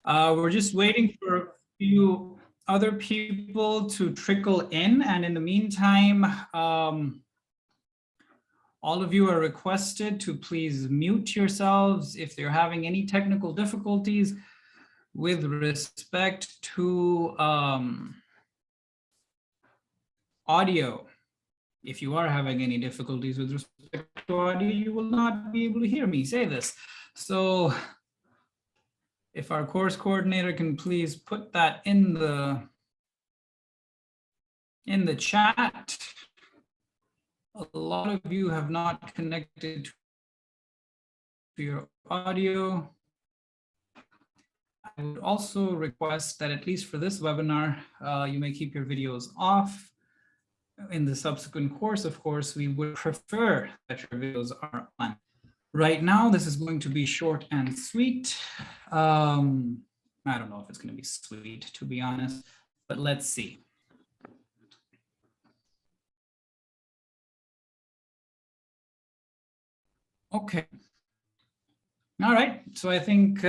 We're just waiting for a few other people to trickle in, and in the meantime, all of you are requested to please mute yourselves if you're having any technical difficulties with respect to audio. If you are having any difficulties with respect to audio, you will not be able to hear me say this. So if our course coordinator can please put that in the chat. A lot of you have not connected to your audio. I would also request that at least for this webinar, you may keep your videos off. In the subsequent course, of course, we would prefer that your videos are on. Right now, this is going to be short and sweet. I don't know if it's going to be sweet, to be honest, but let's see. Okay. All right. So I think,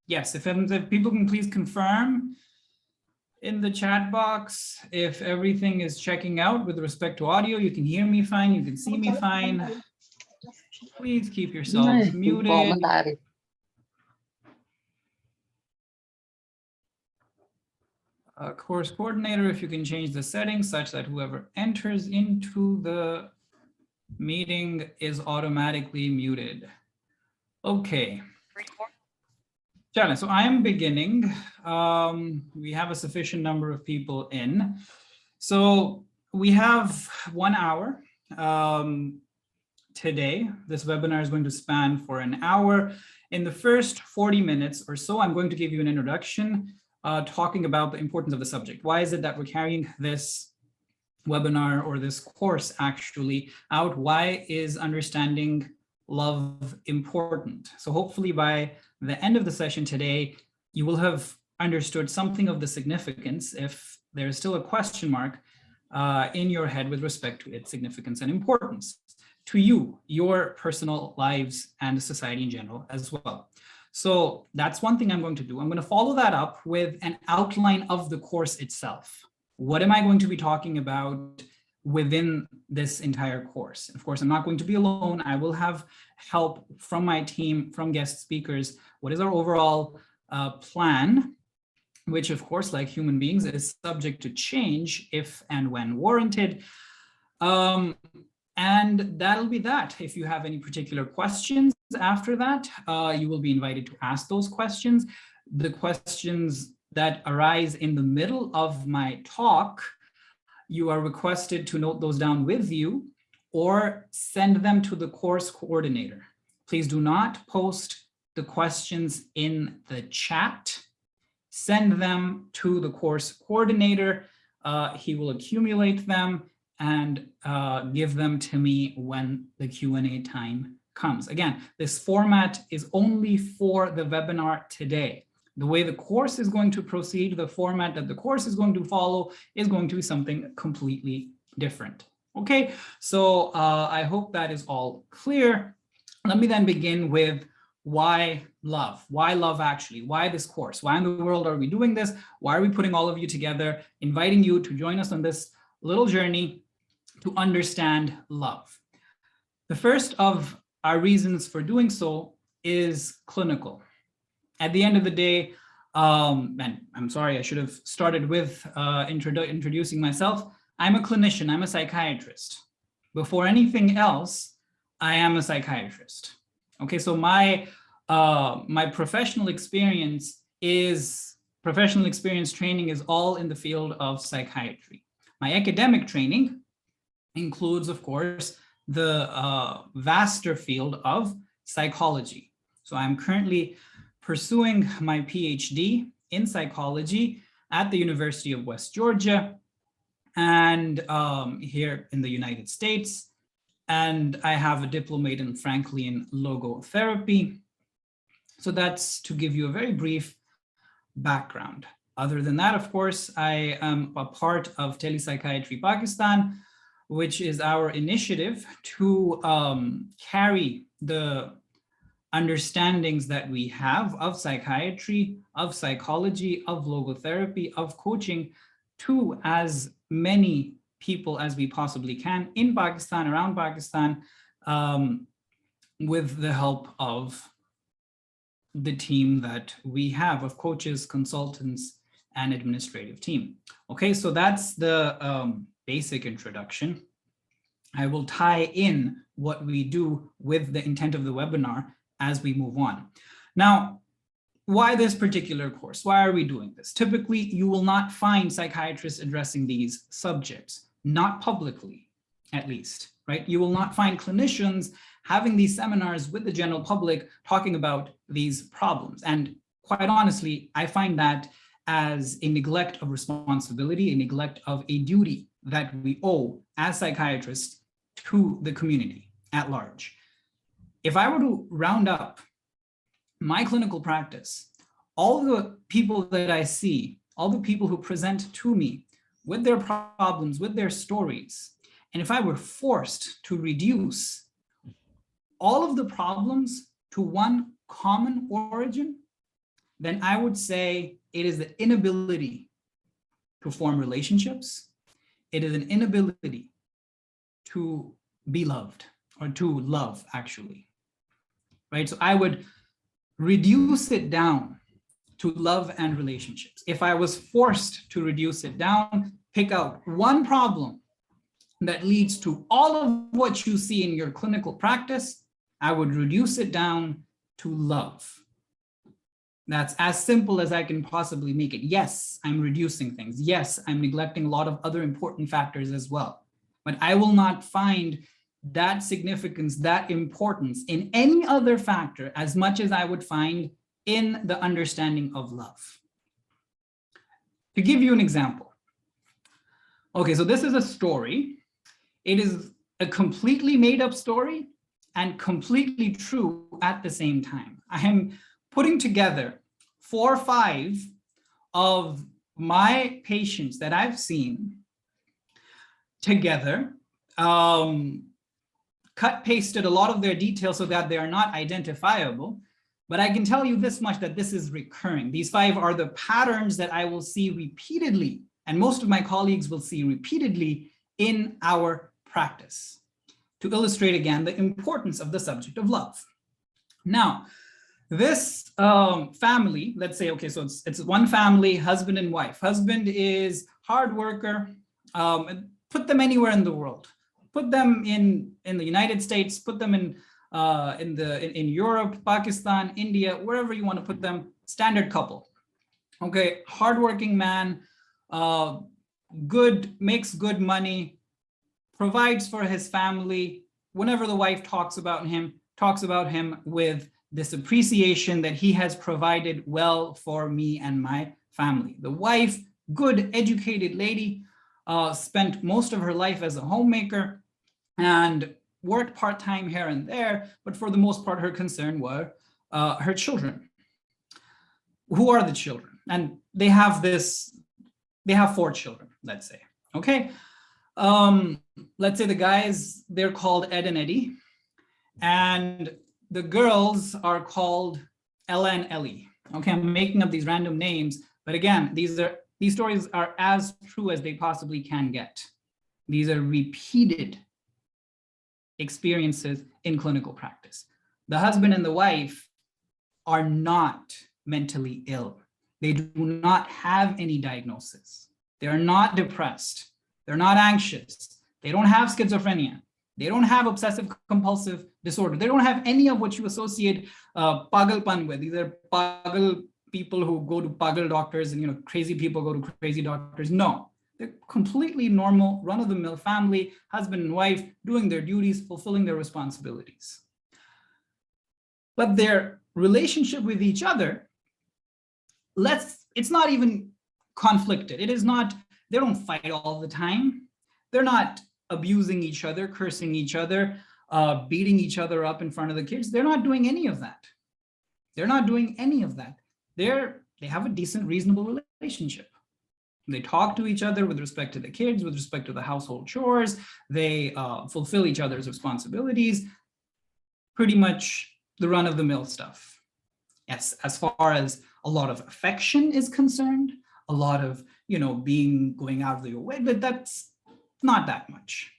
yes, if people can please confirm in the chat box if everything is checking out with respect to audio. You can hear me fine, you can see me fine. Please keep yourselves muted. Course coordinator, if you can change the settings such that whoever enters into the meeting is automatically muted. Okay. Jana, so I am beginning. We have a sufficient number of people in. So we have 1 hour today. This webinar is going to span for an hour. In the first 40 minutes or so, I'm going to give you an introduction talking about the importance of the subject. Why is it that we're carrying this webinar or this course actually out? Why is understanding love important? So hopefully by the end of the session today, you will have understood something of the significance, if there's still a question mark in your head with respect to its significance and importance to you, your personal lives, and society in general as well. So that's one thing I'm going to do. I'm going to follow that up with an outline of the course itself. What am I going to be talking about within this entire course? Of course, I'm not going to be alone. I will have help from my team, from guest speakers. What is our overall plan, which of course, like human beings, is subject to change if and when warranted. And that'll be that. If you have any particular questions after that, you will be invited to ask those questions. The questions that arise in the middle of my talk, you are requested to note those down with you or send them to the course coordinator. Please do not post the questions in the chat. Send them to the course coordinator. He will accumulate them and give them to me when the Q&A time comes. Again, this format is only for the webinar today. The way the course is going to proceed, the format that the course is going to follow is going to be something completely different. Okay, so I hope that is all clear. Let me then begin with why love? Why love actually? Why this course? Why in the world are we doing this? Why are we putting all of you together, inviting you to join us on this little journey to understand love? The first of our reasons for doing so is clinical. At the end of the day, and I'm sorry, I should have started with introducing myself. I'm a clinician, I'm a psychiatrist. Before anything else, I am a psychiatrist. Okay, so my professional experience training is all in the field of psychiatry. My academic training includes, of course, the vaster field of psychology. So I'm currently pursuing my PhD in psychology at the University of West Georgia and here in the United States. And I have a diplomate in Franklian logotherapy. So that's to give you a very brief background. Other than that, of course, I am a part of Telepsychpk Pakistan, which is our initiative to carry the understandings that we have of psychiatry, of psychology, of logotherapy, of coaching to as many people as we possibly can in Pakistan, around Pakistan, with the help of the team that we have of coaches, consultants, and administrative team. Okay, so that's the basic introduction. I will tie in what we do with the intent of the webinar as we move on. Now, why this particular course? Why are we doing this? Typically, you will not find psychiatrists addressing these subjects, not publicly, at least, right? You will not find clinicians having these seminars with the general public talking about these problems. And quite honestly, I find that as a neglect of responsibility, a neglect of a duty that we owe as psychiatrists to the community at large. If I were to round up my clinical practice, all the people that I see, all the people who present to me with their problems, with their stories, and if I were forced to reduce all of the problems to one common origin, then I would say it is the inability to form relationships. It is an inability to be loved, or to love, actually, right? So I would reduce it down to love and relationships. If I was forced to reduce it down, pick out one problem that leads to all of what you see in your clinical practice, I would reduce it down to love. That's as simple as I can possibly make it. Yes, I'm reducing things. Yes, I'm neglecting a lot of other important factors as well. But I will not find that significance, that importance in any other factor as much as I would find in the understanding of love. To give you an example. Okay, so this is a story. It is a completely made up story and completely true at the same time. I am putting together 4 or 5 of my patients that I've seen together, cut pasted a lot of their details so that they are not identifiable. But I can tell you this much, that this is recurring. These 5 are the patterns that I will see repeatedly, and most of my colleagues will see repeatedly in our practice, to illustrate again the importance of the subject of love. Now, this family, let's say, okay, so it's one family, husband and wife. Husband is hard worker, put them anywhere in the world. Put them in the United States, put them in Europe, Pakistan, India, wherever you want to put them, standard couple. Okay, hardworking man, makes good money, provides for his family. Whenever the wife talks about him with this appreciation that he has provided well for me and my family. The wife, good educated lady, spent most of her life as a homemaker and worked part-time here and there, but for the most part, her concern were her children. Who are the children? And they have 4 children, let's say, okay? Let's say the guys, they're called Ed and Eddie, and the girls are called Ella and Ellie. Okay, I'm making up these random names, but again, these stories are as true as they possibly can get. These are repeated experiences in clinical practice. The husband and the wife are not mentally ill. They do not have any diagnosis. They are not depressed. They're not anxious. They don't have schizophrenia. They don't have obsessive compulsive disorder. They don't have any of what you associate pagalpan with. These are pagal people who go to pagal doctors, and crazy people go to crazy doctors. No, they're completely normal, run-of-the-mill family, husband and wife, doing their duties, fulfilling their responsibilities. But their relationship with each other, it's not even conflicted. It is not, they don't fight all the time. They're not abusing each other, cursing each other, beating each other up in front of the kids. They're not doing any of that. They're not doing any of that. They have a decent, reasonable relationship. They talk to each other with respect to the kids, with respect to the household chores. They fulfill each other's responsibilities. Pretty much the run-of-the-mill stuff. Yes, as far as a lot of affection is concerned, a lot of, going out of your way, but that's not that much.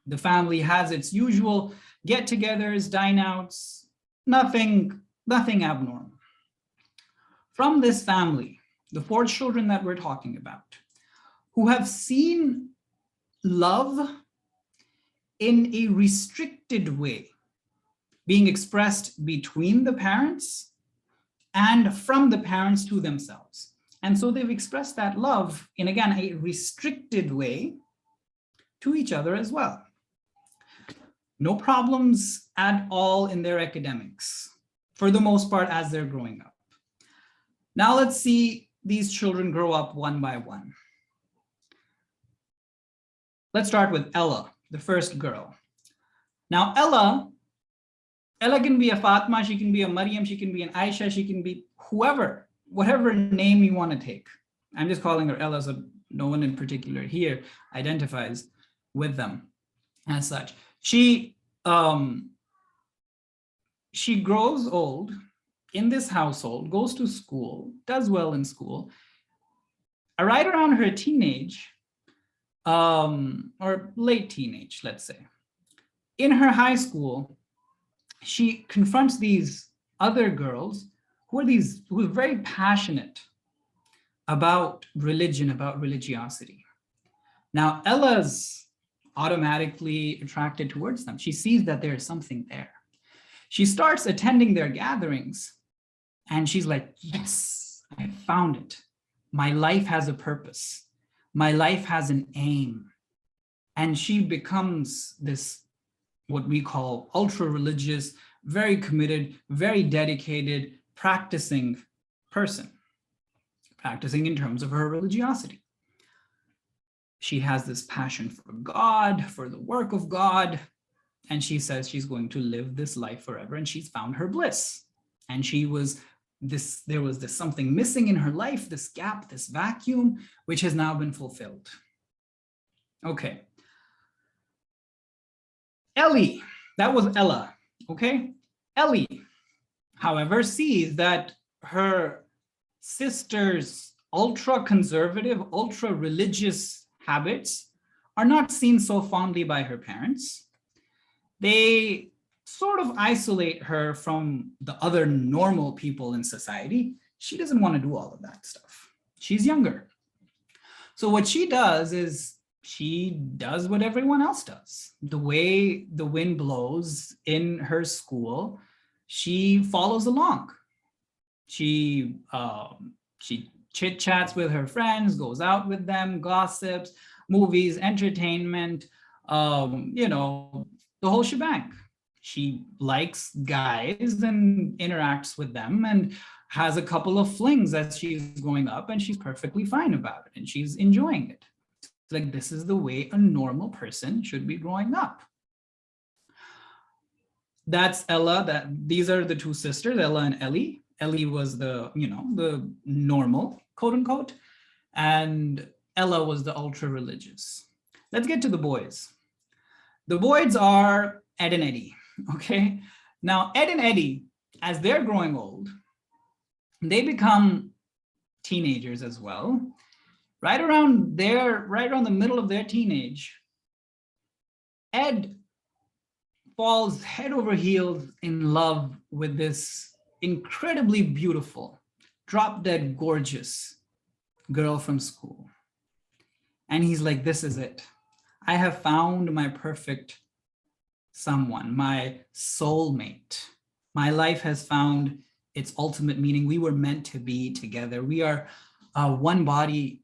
The family has its usual get-togethers, dine-outs, nothing abnormal. From this family, the 4 children that we're talking about, who have seen love in a restricted way being expressed between the parents and from the parents to themselves. And so they've expressed that love in, again, a restricted way to each other as well. No problems at all in their academics, for the most part, as they're growing up. Now let's see these children grow up one by one. Let's start with Ella, the first girl. Now Ella can be a Fatma, she can be a Maryam, she can be an Aisha, she can be whoever, whatever name you want to take. I'm just calling her Ella, so no one in particular here identifies with them as such. She grows old in this household, goes to school, does well in school. Right around her teenage, or late teenage, let's say, in her high school, she confronts these other girls who are very passionate about religion, about religiosity. Now, Ella's automatically attracted towards them. She sees that there's something there. She starts attending their gatherings and she's like, yes, I found it. My life has a purpose. My life has an aim. And she becomes this, what we call ultra-religious, very committed, very dedicated, practicing person, practicing in terms of her religiosity. She has this passion for God, for the work of God, and she says she's going to live this life forever, and she's found her bliss. And there was this something missing in her life, this gap, this vacuum, which has now been fulfilled. Okay. Ellie, that was Ella, okay? Ellie, however, sees that her sister's ultra-conservative, ultra-religious habits are not seen so fondly by her parents. They sort of isolate her from the other normal people in society. She doesn't want to do all of that stuff. She's younger. So what she does is she does what everyone else does. The way the wind blows in her school, she follows along. She chit-chats with her friends, goes out with them, gossips, movies, entertainment, the whole shebang. She likes guys and interacts with them and has a couple of flings as she's growing up, and she's perfectly fine about it and she's enjoying it. It's like, this is the way a normal person should be growing up. That's Ella. These are the 2 sisters, Ella and Ellie. Ellie was the normal, quote unquote, and Ella was the ultra religious. Let's get to the boys. The boys are Ed and Eddie, okay? Now, Ed and Eddie, as they're growing old, they become teenagers as well. Right around the middle of their teenage, Ed falls head over heels in love with this incredibly beautiful, drop-dead gorgeous girl from school. And he's like, this is it. I have found my perfect someone, my soulmate. My life has found its ultimate meaning. We were meant to be together. We are one body,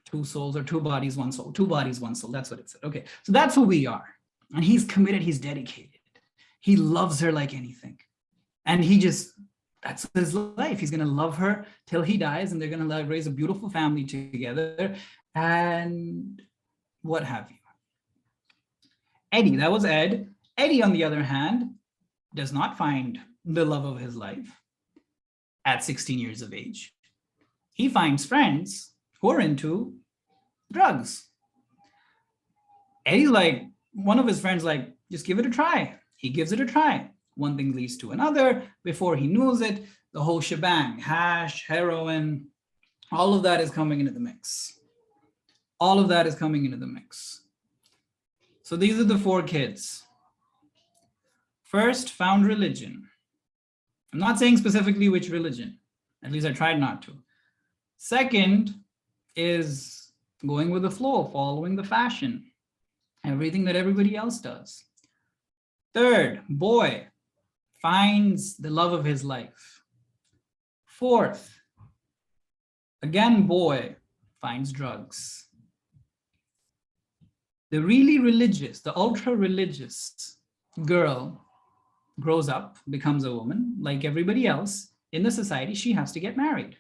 2 souls, or 2 bodies, 1 soul. 2 bodies, 1 soul. That's what it said. Okay, so that's who we are. And he's committed, he's dedicated. He loves her like anything. And that's his life. He's going to love her till he dies, and they're going to raise a beautiful family together and what have you. Eddie, that was Ed. Eddie, on the other hand, does not find the love of his life at 16 years of age. He finds friends who are into drugs. Eddie's like, one of his friends like, just give it a try. He gives it a try. one thing leads to another. Before he knows it, the whole shebang, hash, heroin, all of that is coming into the mix. All of that is coming into the mix. So these are the 4 kids. First, found religion. I'm not saying specifically which religion. At least I tried not to. Second is going with the flow, following the fashion, everything that everybody else does. Third, boy finds the love of his life. Fourth, again, boy finds drugs. The really religious, the ultra religious girl grows up, becomes a woman. Like everybody else in the society, she has to get married.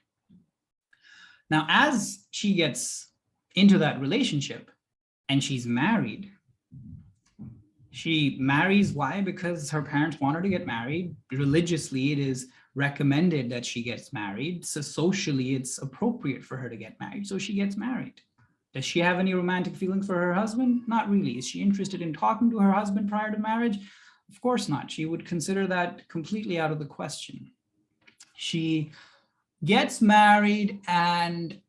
Now, as she gets into that relationship and she's married, she marries. Why? Because her parents want her to get married. Religiously, it is recommended that she gets married. So socially, it's appropriate for her to get married. So she gets married. Does she have any romantic feelings for her husband? Not really. Is she interested in talking to her husband prior to marriage? Of course not. She would consider that completely out of the question. She gets married, and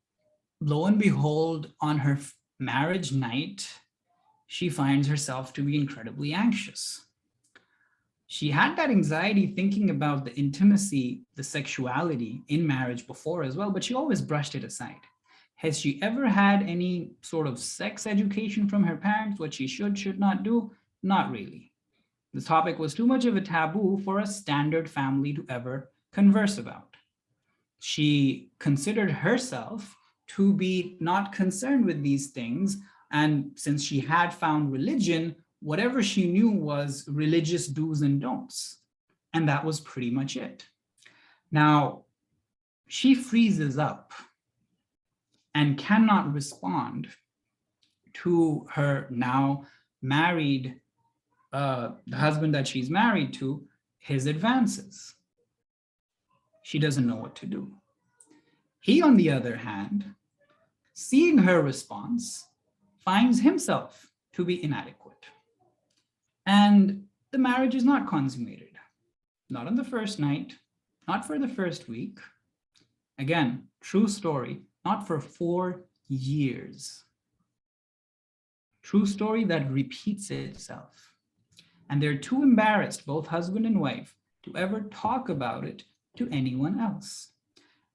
lo and behold, on her marriage night, she finds herself to be incredibly anxious. She had that anxiety thinking about the intimacy, the sexuality in marriage before as well, but she always brushed it aside. Has she ever had any sort of sex education from her parents, what she should not do? Not really. The topic was too much of a taboo for a standard family to ever converse about. She considered herself to be not concerned with these things. And since she had found religion, whatever she knew was religious do's and don'ts. And that was pretty much it. Now, she freezes up and cannot respond to her now married the husband that she's married to, his advances. She doesn't know what to do. He, on the other hand, seeing her response, finds himself to be inadequate. And the marriage is not consummated. Not on the first night, not for the first week. Again, true story, not for 4 years. True story that repeats itself. And they're too embarrassed, both husband and wife, to ever talk about it to anyone else.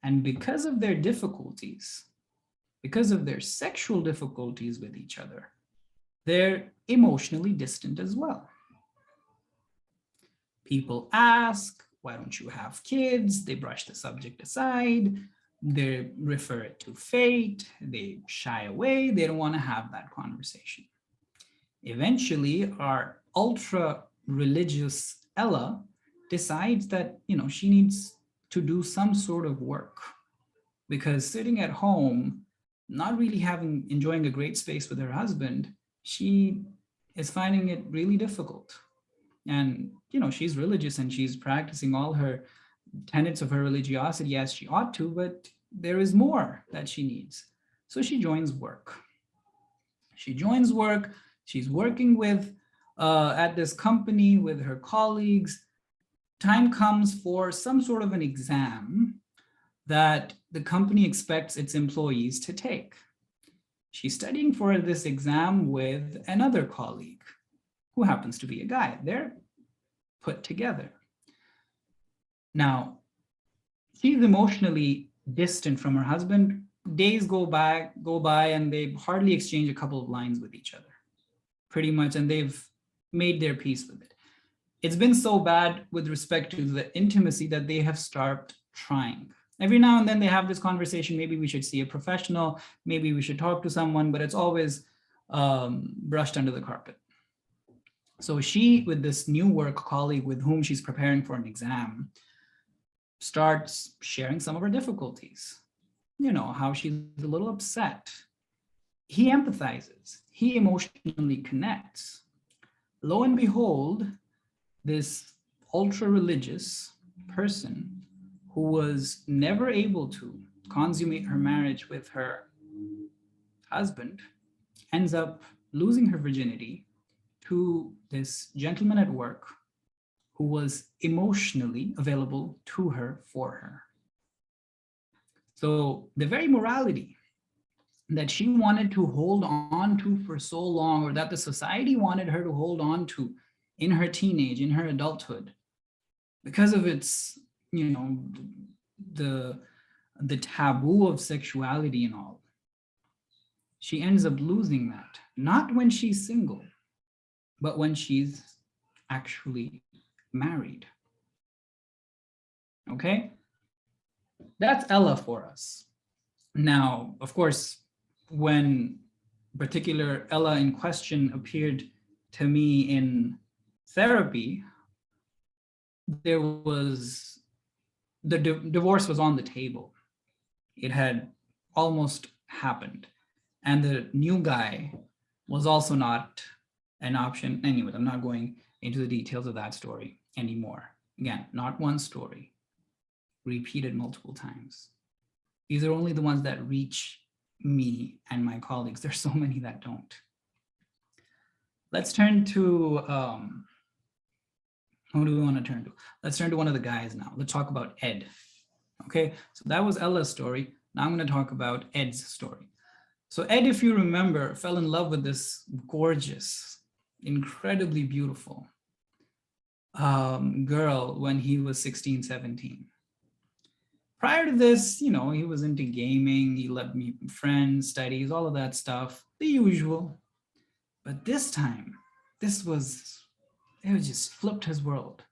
And because of their difficulties, because of their sexual difficulties with each other, they're emotionally distant as well. People ask, why don't you have kids? They brush the subject aside. They refer it to fate. They shy away. They don't want to have that conversation. Eventually, our ultra religious Ella decides that, she needs to do some sort of work, because sitting at home, not really enjoying a great space with her husband, she is finding it really difficult. And, she's religious and she's practicing all her tenets of her religiosity as she ought to, but there is more that she needs. So she joins work. She's working with, at this company with her colleagues. Time comes for some sort of an exam that the company expects its employees to take. She's studying for this exam with another colleague who happens to be a guy. They're put together. Now, she's emotionally distant from her husband. Days go by and they hardly exchange a couple of lines with each other, pretty much, and they've made their peace with it. It's been so bad with respect to the intimacy that they have stopped trying. Every now and then they have this conversation, maybe we should see a professional, maybe we should talk to someone, but it's always brushed under the carpet. So she, with this new work colleague with whom she's preparing for an exam, starts sharing some of her difficulties. How she's a little upset. He empathizes, he emotionally connects. Lo and behold, this ultra-religious person who was never able to consummate her marriage with her husband ends up losing her virginity to this gentleman at work who was emotionally available to her for her. So the very morality that she wanted to hold on to for so long, or that the society wanted her to hold on to in her teenage, in her adulthood, because of its, the taboo of sexuality and all, she ends up losing that, not when she's single, but when she's actually married. Okay? That's Ella for us. Now, of course, when particular Ella in question appeared to me in therapy, there was, the divorce was on the table. It had almost happened. And the new guy was also not an option. Anyway, I'm not going into the details of that story anymore. Again, not one story, repeated multiple times. These are only the ones that reach me and my colleagues. There's so many that don't. Let's turn to, who do we want to turn to? Let's turn to one of the guys now. Let's talk about Ed. Okay, so that was Ella's story. Now I'm going to talk about Ed's story. So Ed, if you remember, fell in love with this gorgeous, incredibly beautiful girl when he was 16, 17. Prior to this, he was into gaming, he loved meeting friends, studies, all of that stuff, the usual. But this time, it just flipped his world.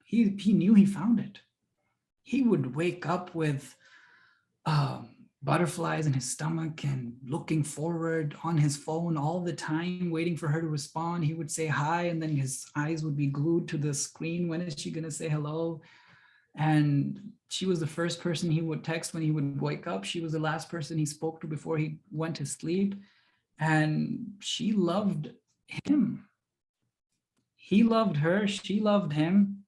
He knew he found it. He would wake up with butterflies in his stomach and looking forward on his phone all the time, waiting for her to respond. He would say hi, and then his eyes would be glued to the screen. When is she going to say hello? And she was the first person he would text when he would wake up. She was the last person he spoke to before he went to sleep. And she loved him. He loved her. She loved him.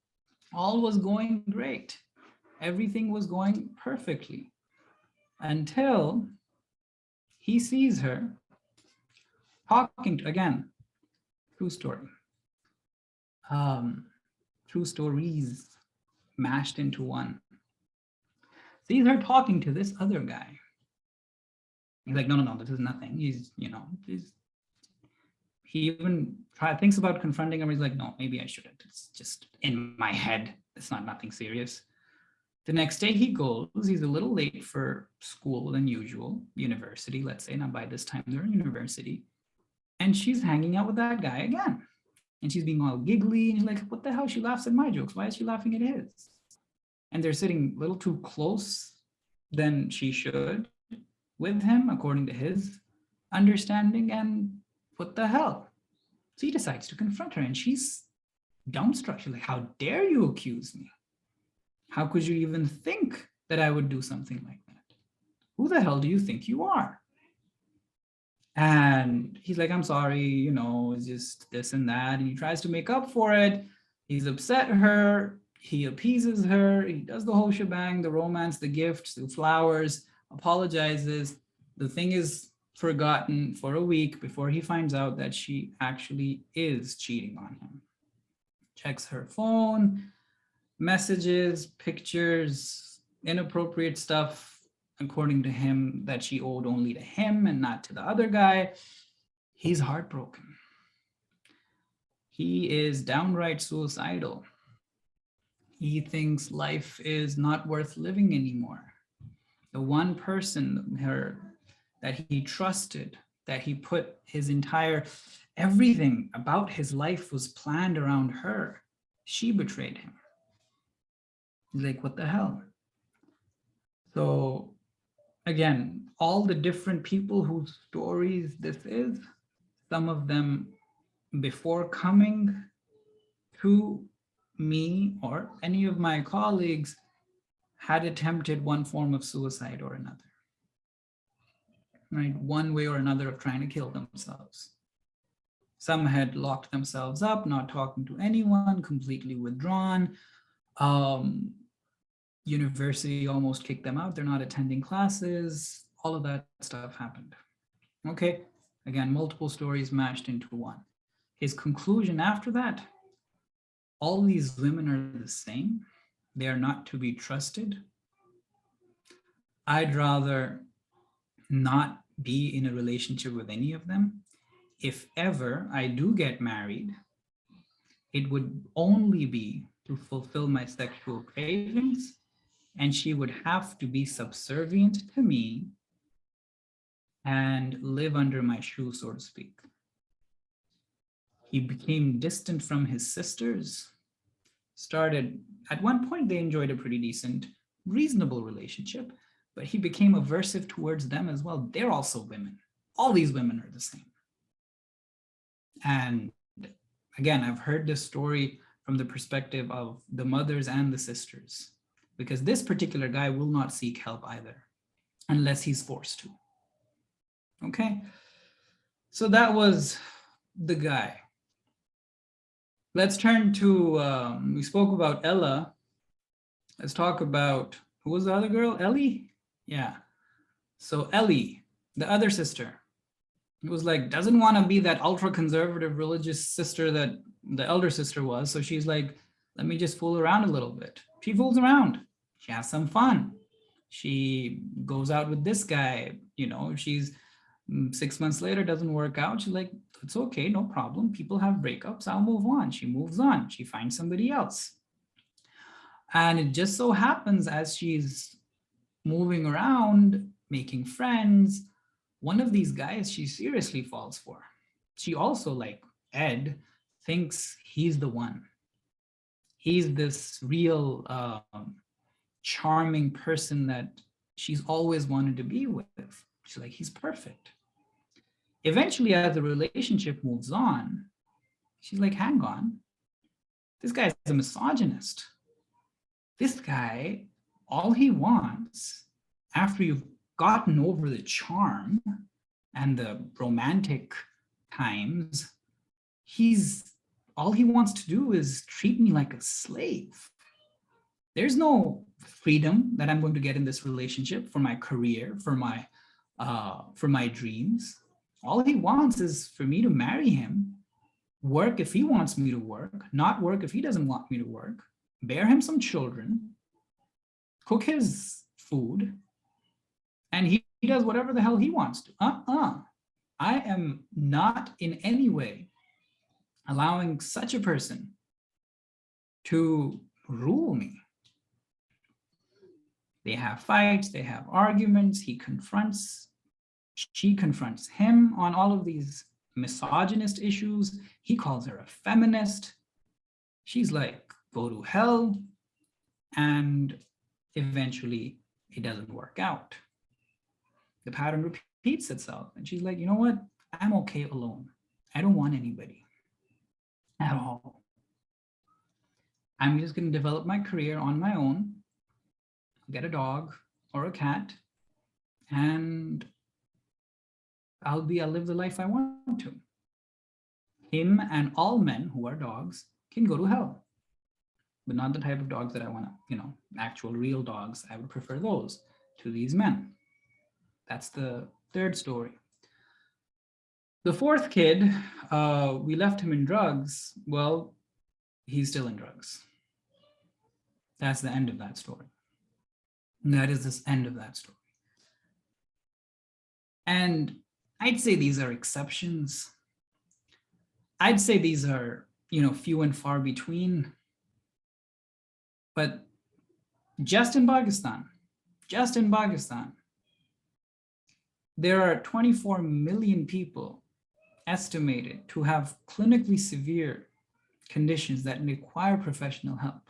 All was going great. Everything was going perfectly until he sees her talking to, again, true story. True stories mashed into one. Sees her talking to this other guy. He's like, no, this is nothing. He even thinks about confronting him. He's like, no, maybe I shouldn't. It's just in my head. It's nothing serious. The next day he goes, he's a little late for school than usual, university, let's say. Now by this time they're in university. And she's hanging out with that guy again. And she's being all giggly. And he's like, what the hell? She laughs at my jokes. Why is she laughing at his? And they're sitting a little too close than she should with him, according to his understanding. And what the hell? So he decides to confront her, and she's dumbstruck. She's like, how dare you accuse me? How could you even think that I would do something like that? Who the hell do you think you are? And he's like, I'm sorry, it's just this and that. And he tries to make up for it. He's upset her. He appeases her. He does the whole shebang, the romance, the gifts, the flowers, apologizes. The thing is forgotten for a week before he finds out that she actually is cheating on him. Checks her phone, messages, pictures, inappropriate stuff, according to him, that she owed only to him and not to the other guy. He's heartbroken. He is downright suicidal. He thinks life is not worth living anymore. The one person, that he trusted, that he put his entire, everything about his life was planned around her. She betrayed him. He's like, what the hell? So again, all the different people whose stories this is, some of them before coming to me or any of my colleagues had attempted one form of suicide or another, right? One way or another of trying to kill themselves. Some had locked themselves up, not talking to anyone, completely withdrawn. University almost kicked them out. They're not attending classes. All of that stuff happened. Okay, again, multiple stories mashed into one. His conclusion after that, all these women are the same. They are not to be trusted. I'd rather not be in a relationship with any of them. If ever I do get married, it would only be to fulfill my sexual cravings, and she would have to be subservient to me and live under my shoe, so to speak. He became distant from his sisters, started, at one point they enjoyed a pretty decent, reasonable relationship, but he became aversive towards them as well. They're also women. All these women are the same. And again, I've heard this story from the perspective of the mothers and the sisters, because this particular guy will not seek help either, unless he's forced to. Okay, so that was the guy. Let's turn to, we spoke about Ella. Let's talk about, who was the other girl? Ellie? Yeah. So Ellie, the other sister, it was like, doesn't want to be that ultra conservative religious sister that the elder sister was. So she's like, let me just fool around a little bit. She fools around. She has some fun. She goes out with this guy, you know, she's 6 months later, doesn't work out. She's like, it's okay, no problem. People have breakups, I'll move on. She moves on. She finds somebody else. And it just so happens as she's moving around, making friends, one of these guys she seriously falls for. She also, like Ed, thinks he's the one. He's this real charming person that she's always wanted to be with. She's like, he's perfect. Eventually, as the relationship moves on, she's like, hang on, this guy's a misogynist. This guy, all he wants, after you've gotten over the charm and the romantic times, all he wants to do is treat me like a slave. There's no freedom that I'm going to get in this relationship for my career, for my dreams. All he wants is for me to marry him, work if he wants me to work, not work if he doesn't want me to work, bear him some children, cook his food, and he does whatever the hell he wants to. I am not in any way allowing such a person to rule me. They have fights, they have arguments, she confronts him on all of these misogynist issues. He calls her a feminist. She's like, go to hell. And eventually it doesn't work out. The pattern repeats itself. And she's like, you know what? I'm okay alone. I don't want anybody at all. I'm just going to develop my career on my own, get a dog or a cat, and I'll live the life I want to. Him and all men who are dogs can go to hell, but not the type of dogs that I want to, actual real dogs. I would prefer those to these men. That's the third story. The fourth kid, we left him in drugs. Well, he's still in drugs. That's the end of that story. And that is the end of that story. And I'd say these are exceptions. I'd say these are, few and far between. But just in Pakistan, there are 24 million people estimated to have clinically severe conditions that require professional help.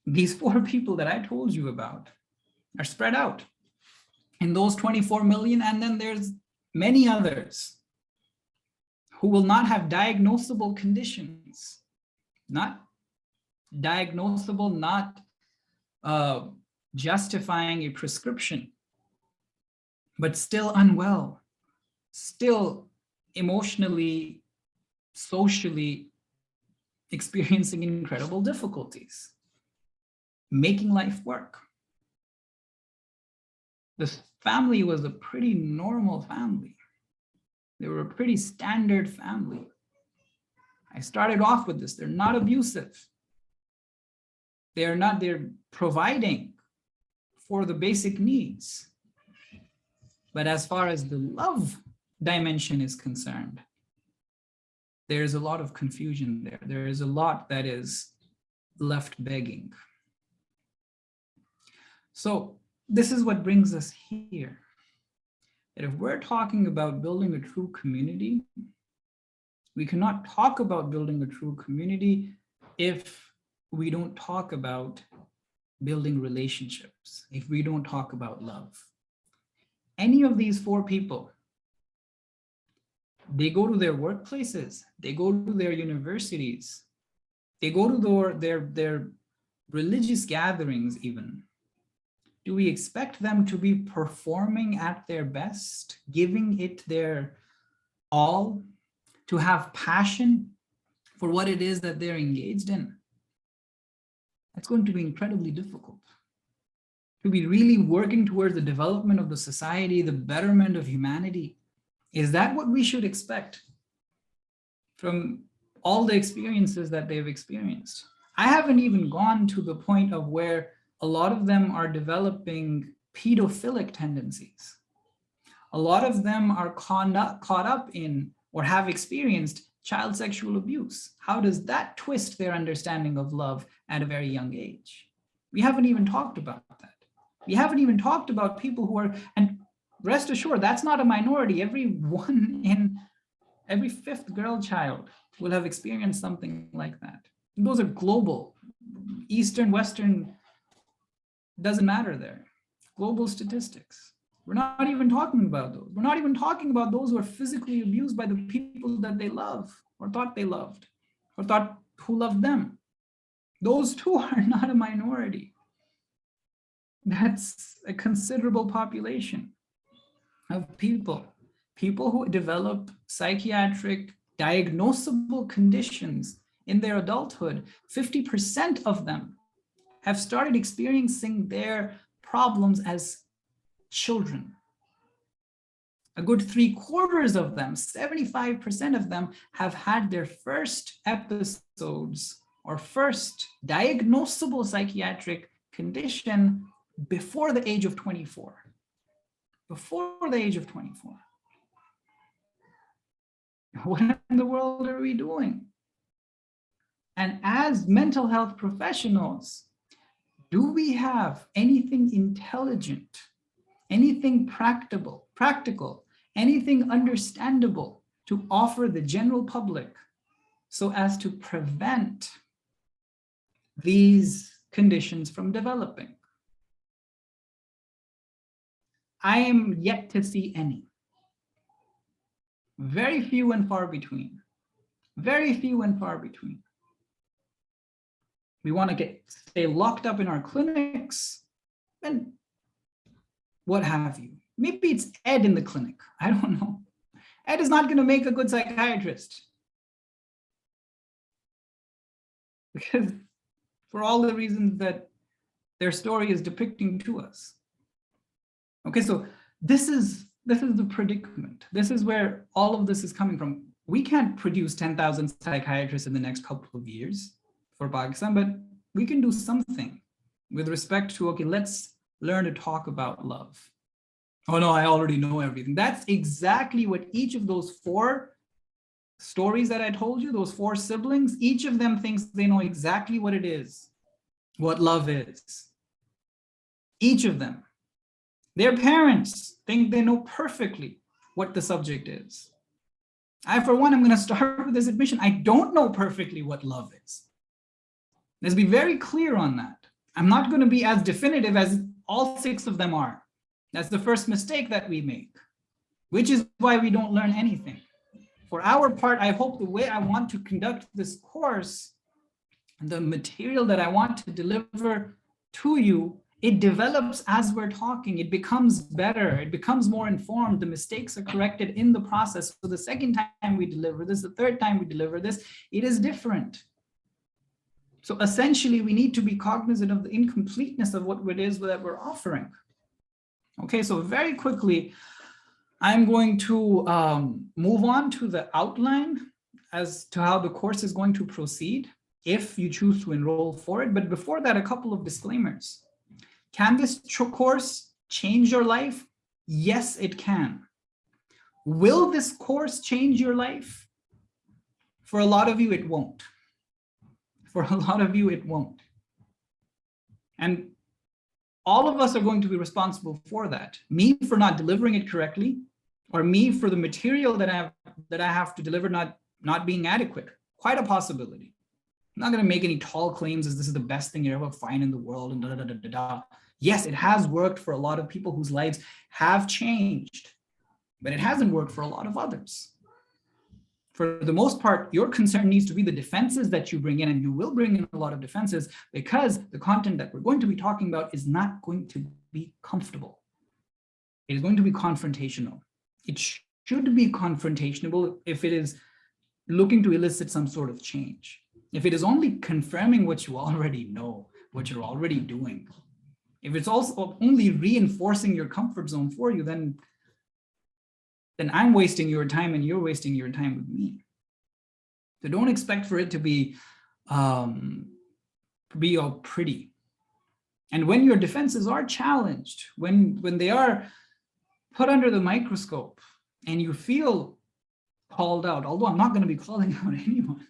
These 4 people that I told you about are spread out in those 24 million, and then there's many others who will not have diagnosable conditions, not diagnosable, not justifying a prescription, but still unwell, still emotionally, socially experiencing incredible difficulties, making life work. This family was a pretty normal family. They were a pretty standard family. I started off with this. They're not abusive. They're providing for the basic needs. But as far as the love dimension is concerned, there's a lot of confusion there. There is a lot that is left begging. So this is what brings us here. That if we're talking about building a true community, we cannot talk about building a true community if we don't talk about building relationships, if we don't talk about love. Any of these four people, they go to their workplaces, they go to their universities, they go to their religious gatherings even. Do we expect them to be performing at their best, giving it their all, to have passion for what it is that they're engaged in? That's going to be incredibly difficult. To be really working towards the development of the society, the betterment of humanity. Is that what we should expect from all the experiences that they've experienced? I haven't even gone to the point of where a lot of them are developing pedophilic tendencies. A lot of them are caught up in or have experienced child sexual abuse. How does that twist their understanding of love at a very young age? We haven't even talked about that. We haven't even talked about people who are, and rest assured, that's not a minority. Every fifth girl child will have experienced something like that. And those are global, Eastern, Western, doesn't matter there. Global statistics. We're not even talking about those. We're not even talking about those who are physically abused by the people that they love or thought they loved or thought who loved them. Those too are not a minority. That's a considerable population of people who develop psychiatric diagnosable conditions in their adulthood. 50% of them have started experiencing their problems as children. A good 3/4 of them, 75% of them, have had their first episodes or first diagnosable psychiatric condition before the age of 24. Before the age of 24. What in the world are we doing? And as mental health professionals, do we have anything intelligent, anything practical, anything understandable to offer the general public so as to prevent these conditions from developing? I am yet to see any. Very few and far between. Very few and far between. We want to stay locked up in our clinics and what have you. Maybe it's Ed in the clinic. I don't know. Ed is not going to make a good psychiatrist. Because for all the reasons that their story is depicting to us. Okay, so this is the predicament. This is where all of this is coming from. We can't produce 10,000 psychiatrists in the next couple of years for Pakistan, but we can do something with respect to, okay, let's learn to talk about love. Oh no, I already know everything. That's exactly what each of those four stories that I told you, those four siblings, each of them thinks they know exactly what it is, what love is. Each of them. Their parents think they know perfectly what the subject is. I, for one, am going to start with this admission. I don't know perfectly what love is. Let's be very clear on that. I'm not going to be as definitive as all six of them are. That's the first mistake that we make, which is why we don't learn anything. For our part, I hope the way I want to conduct this course, the material that I want to deliver to you, it develops as we're talking. It becomes better. It becomes more informed. The mistakes are corrected in the process. So the second time we deliver this, the third time we deliver this, it is different. So essentially, we need to be cognizant of the incompleteness of what it is that we're offering. Okay, so very quickly, I'm going to move on to the outline. as to how the course is going to proceed if you choose to enroll for it. But before that, a couple of disclaimers. Can this course change your life? Yes, it can. Will this course change your life? For a lot of you, it won't. For a lot of you, it won't. And all of us are going to be responsible for that. Me for not delivering it correctly, or me for the material that I have to deliver not being adequate. Quite a possibility. I'm not going to make any tall claims as this is the best thing you ever find in the world and da da da da da. Yes, it has worked for a lot of people whose lives have changed, but it hasn't worked for a lot of others. For the most part, your concern needs to be the defenses that you bring in, and you will bring in a lot of defenses because the content that we're going to be talking about is not going to be comfortable. It is going to be confrontational. It should be confrontational if it is looking to elicit some sort of change. If it is only confirming what you already know, what you're already doing, if it's also only reinforcing your comfort zone for you, then I'm wasting your time and you're wasting your time with me. So don't expect for it to be all pretty. And when your defenses are challenged, when they are put under the microscope and you feel called out, although I'm not going to be calling out anyone,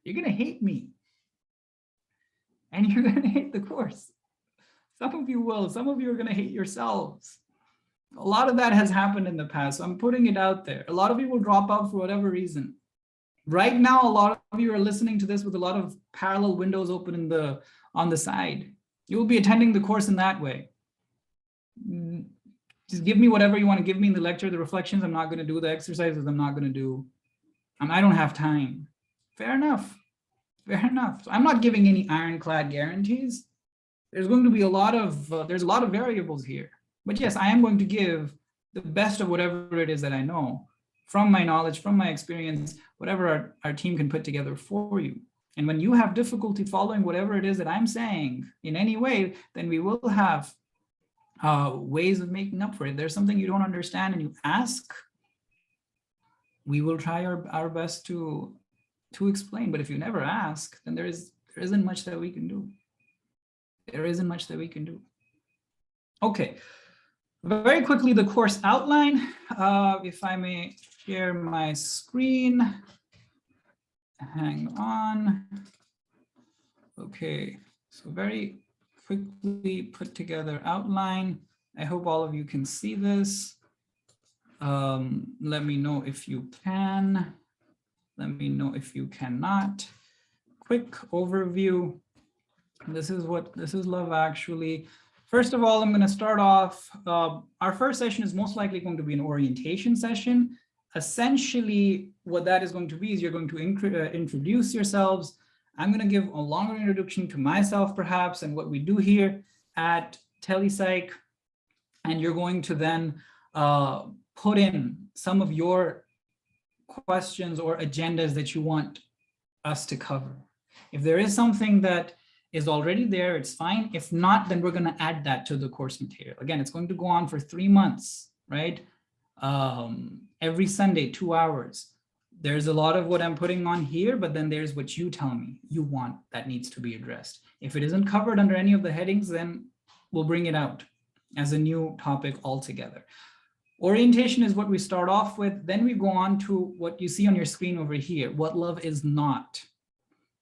you're going to hate me. And you're going to hate the course. Some of you will. Some of you are going to hate yourselves. A lot of that has happened in the past. So I'm putting it out there. A lot of you will drop out for whatever reason. Right now, a lot of you are listening to this with a lot of parallel windows open on the side. You will be attending the course in that way. Just give me whatever you want to give me in the lecture, the reflections. I'm not going to do the exercises. I'm not going to do. I don't have time. Fair enough. Fair enough. So I'm not giving any ironclad guarantees. There's going to be a lot of variables here. But yes, I am going to give the best of whatever it is that I know from my knowledge, from my experience, whatever our team can put together for you. And when you have difficulty following whatever it is that I'm saying in any way, then we will have ways of making up for it. There's something you don't understand and you ask, we will try our best to explain. But if you never ask, then there isn't much that we can do. There isn't much that we can do. Okay. Very quickly, the course outline. If I may share my screen. Hang on. Okay, so very quickly put together outline. I hope all of you can see this. Let me know if you can. Let me know if you cannot. Quick overview. This is Love Actually. First of all, I'm going to start off. Our first session is most likely going to be an orientation session. Essentially, what that is going to be is you're going to introduce yourselves. I'm going to give a longer introduction to myself, perhaps, and what we do here at Telepsych. And you're going to then put in some of your questions or agendas that you want us to cover. If there is something that is already there, it's fine. If not, then we're going to add that to the course material. Again, it's going to go on for 3 months, right? Every Sunday, 2 hours. There's a lot of what I'm putting on here, but then there's what you tell me you want that needs to be addressed. If it isn't covered under any of the headings, then we'll bring it out as a new topic altogether. Orientation is what we start off with. Then we go on to what you see on your screen over here, what love is not.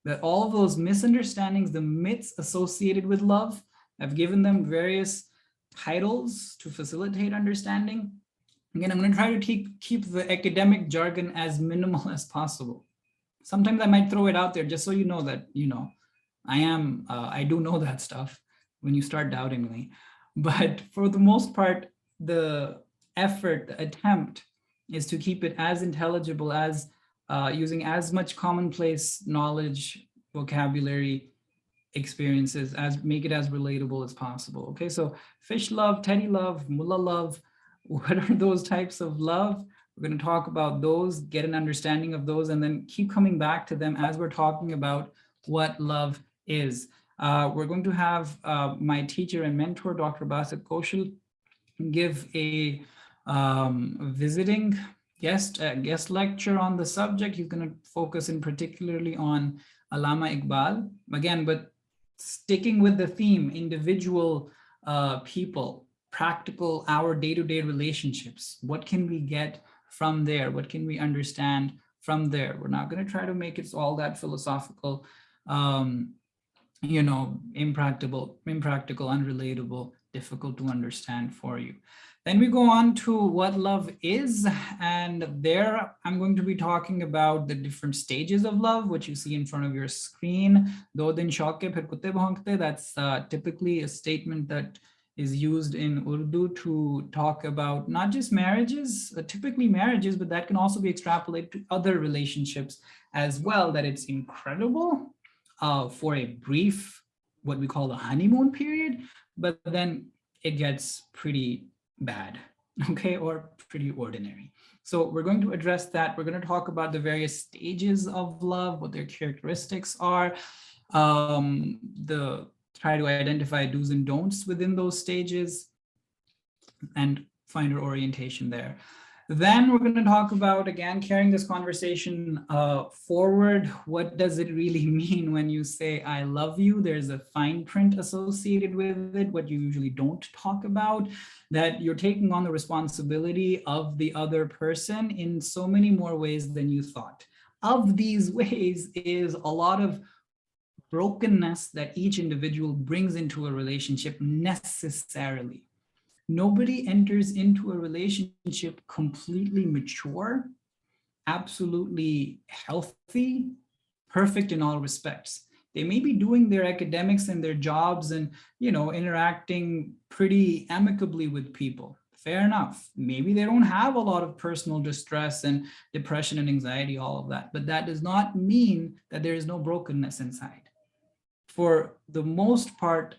That all of those misunderstandings, the myths associated with love, I've given them various titles to facilitate understanding. Again, I'm going to try to keep the academic jargon as minimal as possible. Sometimes I might throw it out there just so you know that, I do know that stuff when you start doubting me. But for the most part, the effort, the attempt is to keep it as intelligible as using as much commonplace knowledge, vocabulary, experiences, make it as relatable as possible. Okay, so fish love, teddy love, mullah love, what are those types of love? We're going to talk about those, get an understanding of those, and then keep coming back to them as we're talking about what love is. We're going to have my teacher and mentor, Dr. Basit Kaushal, give a visiting guest lecture on the subject. He's going to focus in particularly on Allama Iqbal again, but sticking with the theme, individual people, practical, our day-to-day relationships. What can we get from there? What can we understand from there? We're not going to try to make it all that philosophical, impractical, unrelatable, difficult to understand for you. Then we go on to what love is, and there I'm going to be talking about the different stages of love, which you see in front of your screen. Do din shauq ke phir kutte bhonkte, that's typically a statement that is used in Urdu to talk about not just marriages, typically marriages, but that can also be extrapolated to other relationships as well, that it's incredible for a brief, what we call the honeymoon period, but then it gets pretty bad, okay, or pretty ordinary. So we're going to address that. We're going to talk about the various stages of love, what their characteristics are, try to identify do's and don'ts within those stages, and find our orientation there. Then we're going to talk about, again, carrying this conversation forward. What does it really mean when you say, I love you? There's a fine print associated with it, what you usually don't talk about, that you're taking on the responsibility of the other person in so many more ways than you thought. Of these ways is a lot of brokenness that each individual brings into a relationship necessarily. Nobody enters into a relationship completely mature, absolutely healthy, perfect in all respects. They may be doing their academics and their jobs and, interacting pretty amicably with people. Fair enough. Maybe they don't have a lot of personal distress and depression and anxiety, all of that, but that does not mean that there is no brokenness inside. For the most part,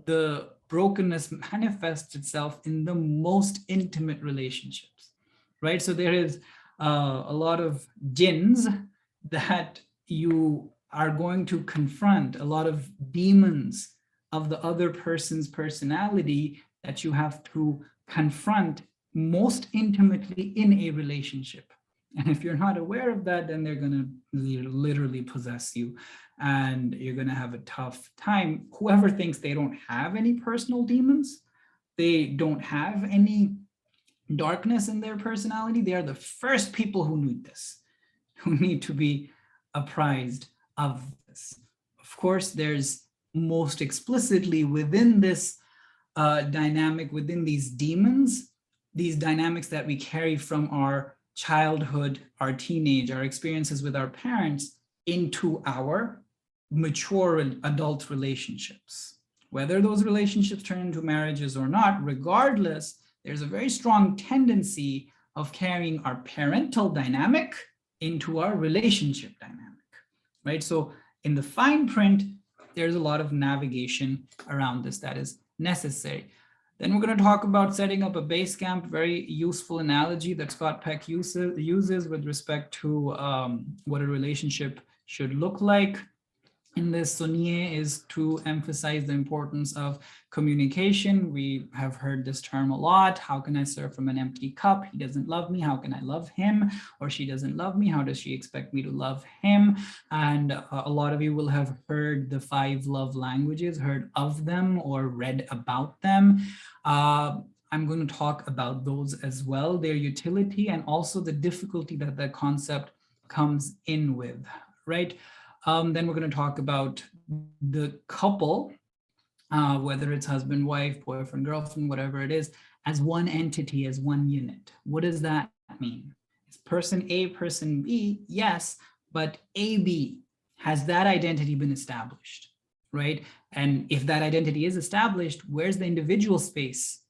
the brokenness manifests itself in the most intimate relationships, right? So there is a lot of jinns that you are going to confront, a lot of demons of the other person's personality that you have to confront most intimately in a relationship. And if you're not aware of that, then they're going to literally possess you, and you're going to have a tough time. Whoever thinks they don't have any personal demons, they don't have any darkness in their personality, they are the first people who need this, who need to be apprised of this. Of course, there's most explicitly within this dynamic, within these demons, these dynamics that we carry from our childhood, our teenage, our experiences with our parents into our mature adult relationships. Whether those relationships turn into marriages or not, regardless, there's a very strong tendency of carrying our parental dynamic into our relationship dynamic, right? So in the fine print, there's a lot of navigation around this that is necessary. Then we're going to talk about setting up a base camp, very useful analogy that Scott Peck uses with respect to what a relationship should look like. In this, Sonier is to emphasize the importance of communication. We have heard this term a lot. How can I serve from an empty cup? He doesn't love me. How can I love him? Or she doesn't love me. How does she expect me to love him? And a lot of you will have heard the 5 love languages, heard of them or read about them. I'm going to talk about those as well, their utility, and also the difficulty that that concept comes in with, right? Then we're going to talk about the couple, whether it's husband, wife, boyfriend, girlfriend, whatever it is, as one entity, as one unit. What does that mean? It's person A, person B, yes, but AB, has that identity been established, right? And if that identity is established, where's the individual space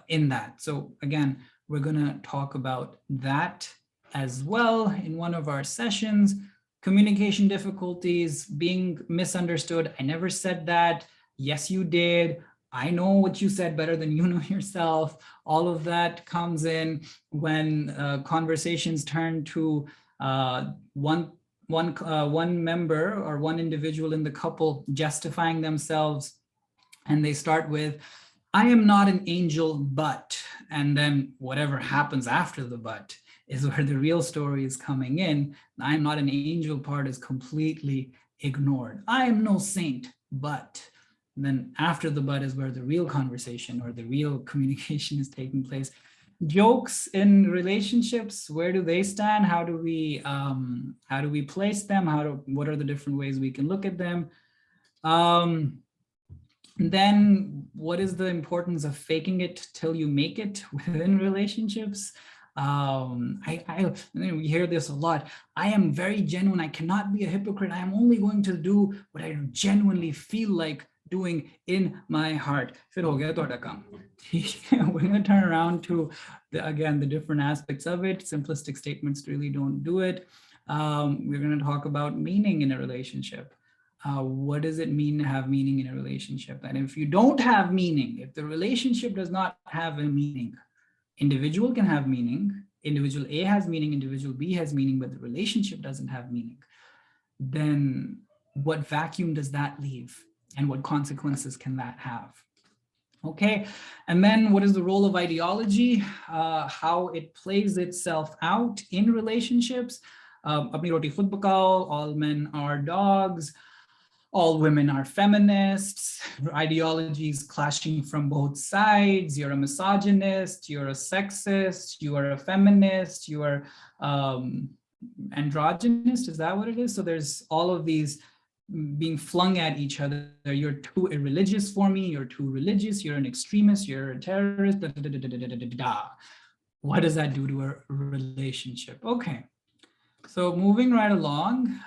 in that? So again, we're going to talk about that as well in one of our sessions. Communication difficulties, being misunderstood. I never said that. Yes, you did. I know what you said better than you know yourself. All of that comes in when conversations turn to one member or one individual in the couple justifying themselves, and they start with, I am not an angel, but, and then whatever happens after the but is where the real story is coming in. I am not an angel part is completely ignored. I am no saint, but. And then after the but is where the real conversation or the real communication is taking place. Jokes in relationships, where do they stand? How do we place them? What are the different ways we can look at them? Then what is the importance of faking it till you make it within relationships? We hear this a lot. I am very genuine. I cannot be a hypocrite. I am only going to do what I genuinely feel like doing in my heart. We're going to turn around to, again, the different aspects of it. Simplistic statements really don't do it. We're going to talk about meaning in a relationship. What does it mean to have meaning in a relationship? And if you don't have meaning, if the relationship does not have a meaning, individual can have meaning, individual A has meaning, individual B has meaning, but the relationship doesn't have meaning, then what vacuum does that leave? And what consequences can that have? Okay, and then what is the role of ideology? How it plays itself out in relationships. Apni roti khud pakao, all men are dogs, all women are feminists, ideologies clashing from both sides. You're a misogynist, you're a sexist, you are a feminist, you are androgynist, is that what it is? So there's all of these being flung at each other. You're too irreligious for me, you're too religious, you're an extremist, you're a terrorist, da, da, da, da, da, da, da, da. What does that do to a relationship? Okay, so moving right along,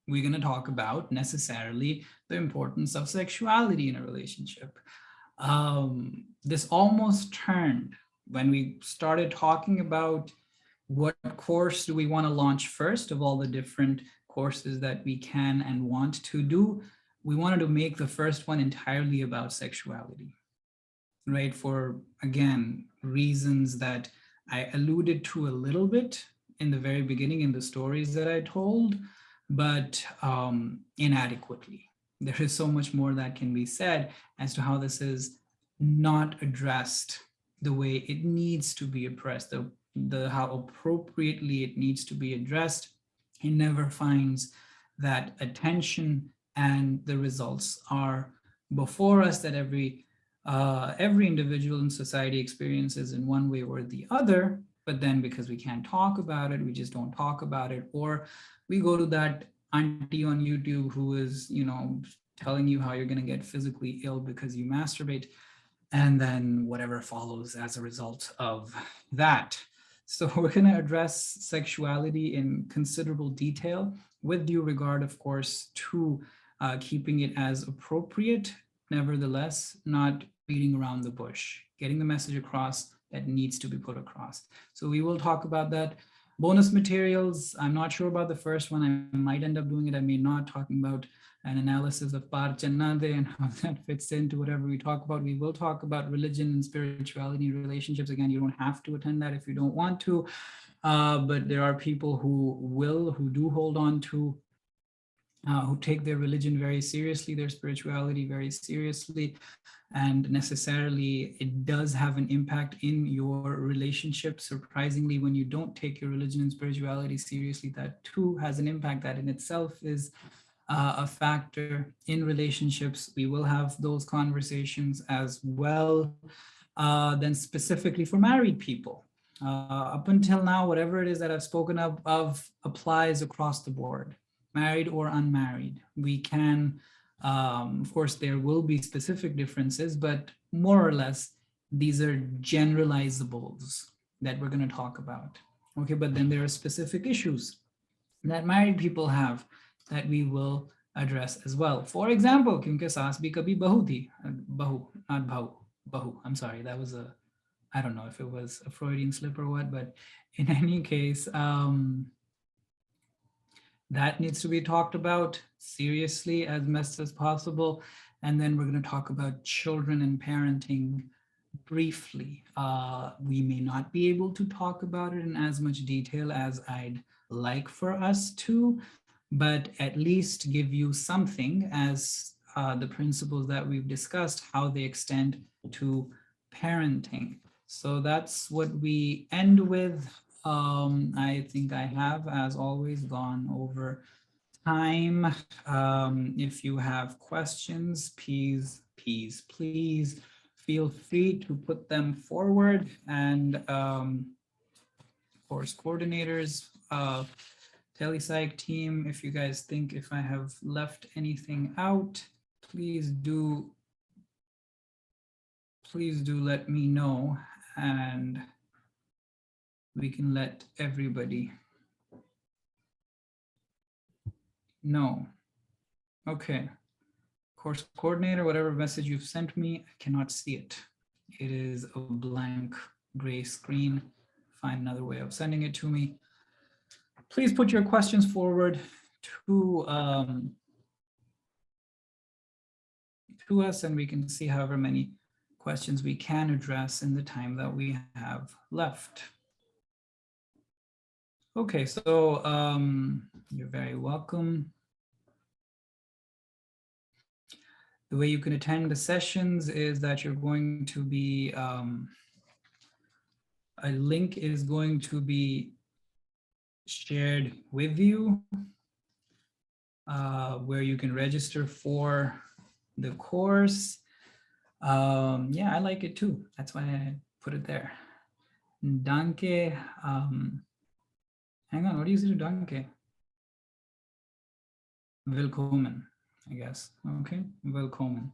we're going to talk about necessarily the importance of sexuality in a relationship. This almost turned when we started talking about what course do we want to launch first of all the different courses that we can and want to do. We wanted to make the first one entirely about sexuality, right? For, again, reasons that I alluded to a little bit in the very beginning in the stories that I told, but inadequately. There is so much more that can be said as to how this is not addressed the way it needs to be addressed, how appropriately it needs to be addressed. It never finds that attention, and the results are before us that every individual in society experiences in one way or the other, but then because we can't talk about it, we just don't talk about it, or we go to that auntie on YouTube who is, telling you how you're going to get physically ill because you masturbate, and then whatever follows as a result of that. So we're going to address sexuality in considerable detail with due regard, of course, to keeping it as appropriate, nevertheless, not beating around the bush, getting the message across that needs to be put across. So we will talk about that. Bonus materials, I'm not sure about the first one. I might end up doing it. I may not, talking about an analysis of Parch and Nade and how that fits into whatever we talk about. We will talk about religion and spirituality in relationships. Again, you don't have to attend that if you don't want to, but there are people who do hold on to, who take their religion very seriously, their spirituality very seriously, and necessarily it does have an impact in your relationship. Surprisingly, when you don't take your religion and spirituality seriously, that too has an impact. That in itself is a factor in relationships. We will have those conversations as well. Then specifically for married people, up until now, whatever it is that I've spoken of applies across the board, married or unmarried. We can, of course, there will be specific differences, but more or less, these are generalizables that we're going to talk about. Okay, but then there are specific issues that married people have that we will address as well. For example, kyunki saas bhi kabhi bahu thi, bahu, not bhahu, bahu. I'm sorry, that was I don't know if it was a Freudian slip or what, but in any case, that needs to be talked about seriously as best as possible. And then we're going to talk about children and parenting briefly. We may not be able to talk about it in as much detail as I'd like for us to, but at least give you something as the principles that we've discussed, how they extend to parenting. So that's what we end with. I think I have, as always, gone over time. If you have questions, please feel free to put them forward. And course coordinators, telepsych team, if you guys think if I have left anything out, please do let me know, and we can let everybody know. Okay. Course coordinator, whatever message you've sent me, I cannot see it. It is a blank gray screen. Find another way of sending it to me. Please put your questions forward to us, and we can see however many questions we can address in the time that we have left. Okay, so you're very welcome. The way you can attend the sessions is that you're going to be, a link is going to be shared with you, where you can register for the course. Yeah, I like it too. That's why I put it there. Danke. Hang on, what do you say to danke? Willkommen, I guess. Okay, willkommen.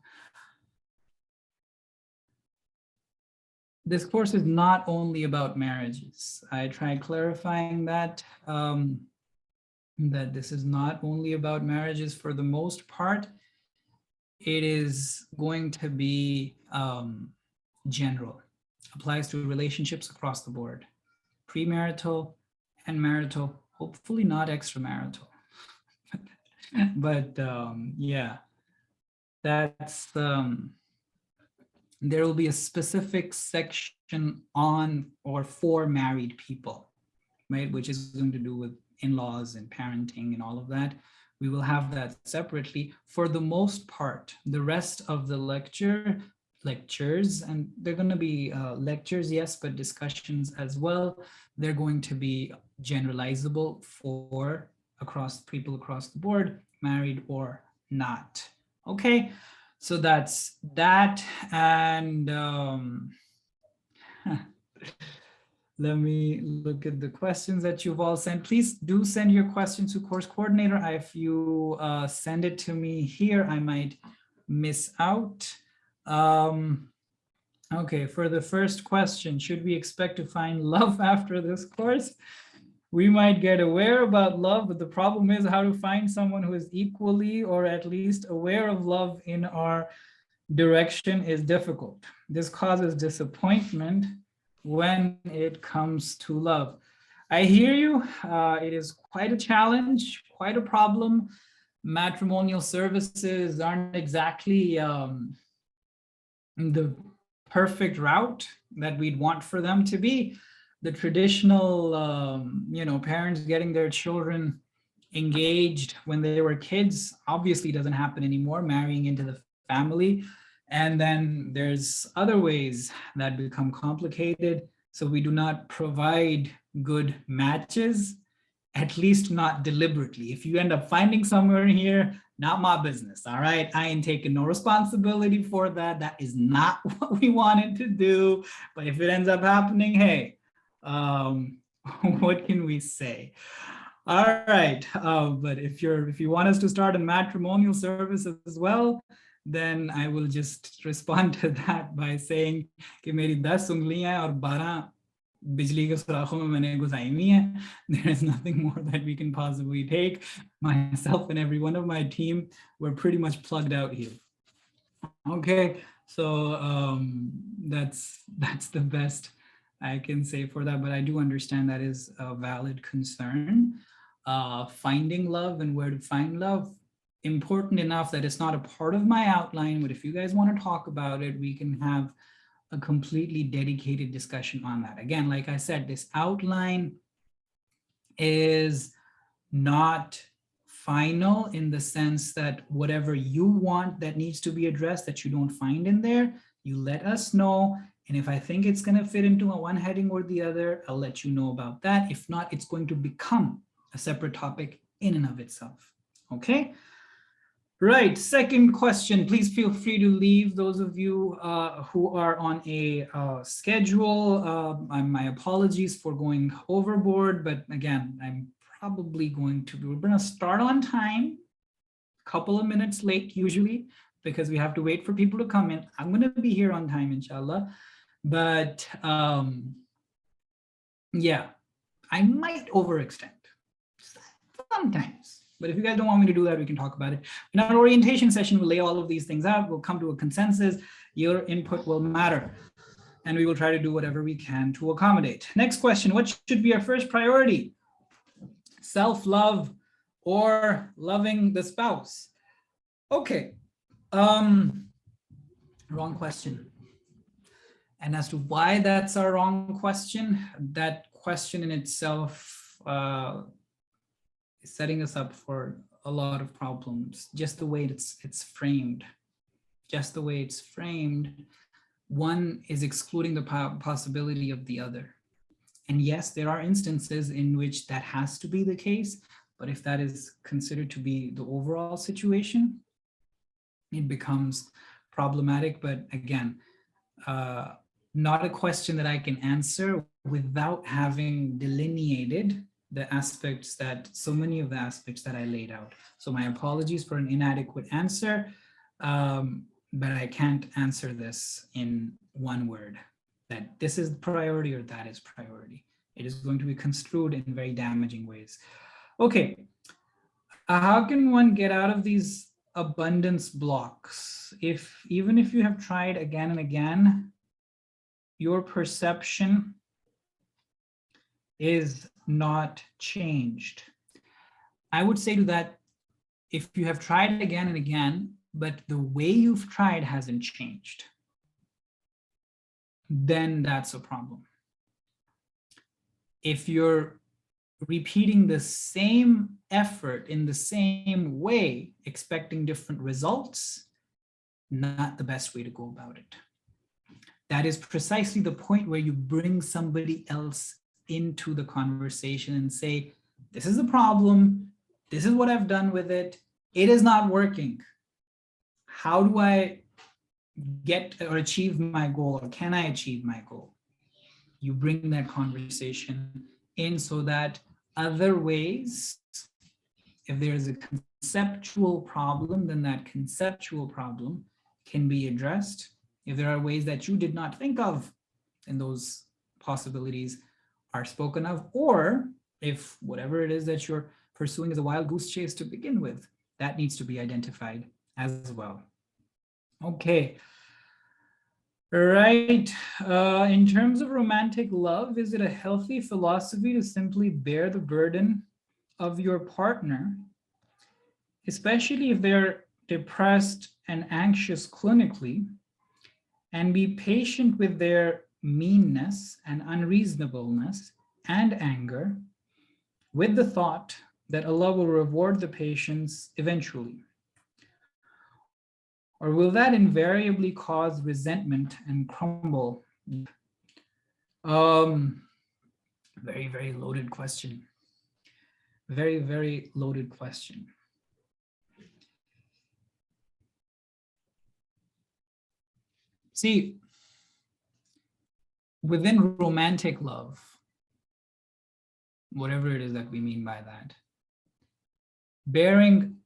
This course is not only about marriages. I tried clarifying that, that this is not only about marriages for the most part. It is going to be general, applies to relationships across the board, premarital and marital, hopefully not extramarital. But yeah, that's, there will be a specific section on or for married people, right? Which is going to do with in-laws and parenting and all of that. We will have that separately. For the most part, the rest of the lectures, and they're going to be lectures, yes, but discussions as well. They're going to be generalizable for people across the board, married or not. Okay, so that's that. And let me look at the questions that you've all sent. Please do send your questions to course coordinator. If you send it to me here, I might miss out. Okay, for the first question, should we expect to find love after this course? We might get aware about love, but the problem is how to find someone who is equally or at least aware of love in our direction is difficult. This causes disappointment when it comes to love. I hear you. It is quite a challenge, quite a problem. Matrimonial services aren't exactly the perfect route that we'd want for them to be. The traditional, parents getting their children engaged when they were kids obviously doesn't happen anymore, marrying into the family. And then there's other ways that become complicated. So we do not provide good matches, at least not deliberately. If you end up finding somewhere here, not my business, all right? I ain't taking no responsibility for that. That is not what we wanted to do. But if it ends up happening, hey, what can we say? All right, but if you want us to start a matrimonial service as well, then I will just respond to that by saying कि मेरी 10 उंगलियां और 12 बिजली के सुराखों में मैंने गुजाई हुई हैं. There is nothing more that we can possibly take. Myself and every one of my team, we're pretty much plugged out here. Okay, so that's the best I can say for that, but I do understand that is a valid concern. Finding love and where to find love, important enough that it's not a part of my outline, but if you guys want to talk about it, we can have a completely dedicated discussion on that. Again, like I said, this outline is not final in the sense that whatever you want that needs to be addressed that you don't find in there, you let us know. And if I think it's going to fit into a one heading or the other, I'll let you know about that. If not, it's going to become a separate topic in and of itself. Okay. Right. Second question. Please feel free to leave, those of you who are on a schedule. My apologies for going overboard, but again, I'm probably we're going to start on time, a couple of minutes late usually, because we have to wait for people to come in. I'm going to be here on time, inshallah. But yeah, I might overextend sometimes. But if you guys don't want me to do that, we can talk about it. In our orientation session, we'll lay all of these things out. We'll come to a consensus. Your input will matter. And we will try to do whatever we can to accommodate. Next question, what should be our first priority? Self-love or loving the spouse? Okay, wrong question. And as to why that's a wrong question, that question in itself is setting us up for a lot of problems. Just the way it's framed. Just the way it's framed, one is excluding the possibility of the other. And yes, there are instances in which that has to be the case, but if that is considered to be the overall situation, it becomes problematic. But again, not a question that I can answer without having delineated the aspects so many of the aspects that I laid out. So my apologies for an inadequate answer, but I can't answer this in one word, that this is priority or that is priority. It is going to be construed in very damaging ways. Okay, how can one get out of these abundance blocks? Even if you have tried again and again, your perception is not changed. I would say to that, if you have tried again and again, but the way you've tried hasn't changed, then that's a problem. If you're repeating the same effort in the same way, expecting different results, not the best way to go about it. That is precisely the point where you bring somebody else into the conversation and say, this is the problem, this is what I've done with it, it is not working. How do I get or achieve my goal, or can I achieve my goal? You bring that conversation in so that other ways, if there is a conceptual problem, then that conceptual problem can be addressed. If there are ways that you did not think of, then those possibilities are spoken of, or if whatever it is that you're pursuing is a wild goose chase to begin with, that needs to be identified as well. Okay. Right. In terms of romantic love, is it a healthy philosophy to simply bear the burden of your partner, especially if they're depressed and anxious clinically, and be patient with their meanness and unreasonableness and anger, with the thought that Allah will reward the patience eventually? Or will that invariably cause resentment and crumble? Very, very loaded question. Very, very loaded question. See, within romantic love, whatever it is that we mean by that, bearing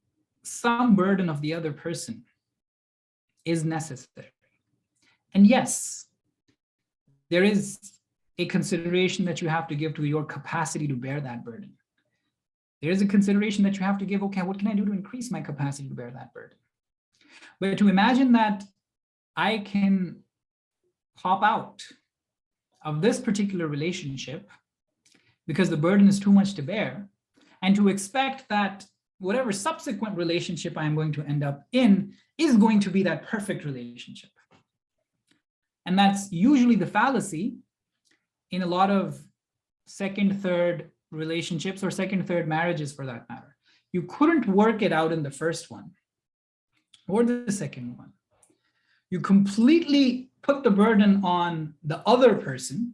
some burden of the other person is necessary. And yes, there is a consideration that you have to give to your capacity to bear that burden. There is a consideration that you have to give, okay, what can I do to increase my capacity to bear that burden? But to imagine that I can pop out of this particular relationship because the burden is too much to bear, and to expect that whatever subsequent relationship I'm going to end up in is going to be that perfect relationship. And that's usually the fallacy in a lot of second, third relationships, or second, third marriages for that matter. you couldn't work it out in the first one or the second one. You completely put the burden on the other person,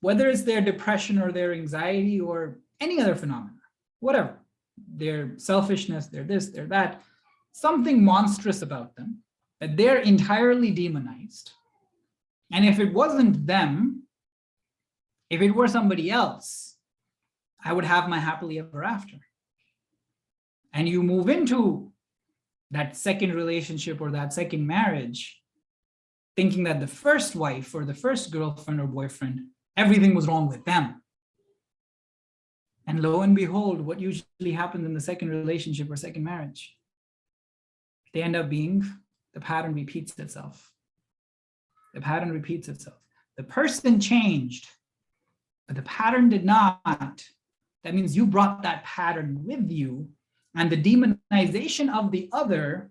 whether it's their depression or their anxiety or any other phenomena, whatever, their selfishness, their this, their that, something monstrous about them, that they're entirely demonized. And if it wasn't them, if it were somebody else, I would have my happily ever after. And you move into that second relationship or that second marriage, thinking that the first wife or the first girlfriend or boyfriend, everything was wrong with them. And lo and behold, what usually happens in the second relationship or second marriage? They end up being, the pattern repeats itself. The pattern repeats itself. The person changed, but the pattern did not. That means you brought that pattern with you, and the demonization of the other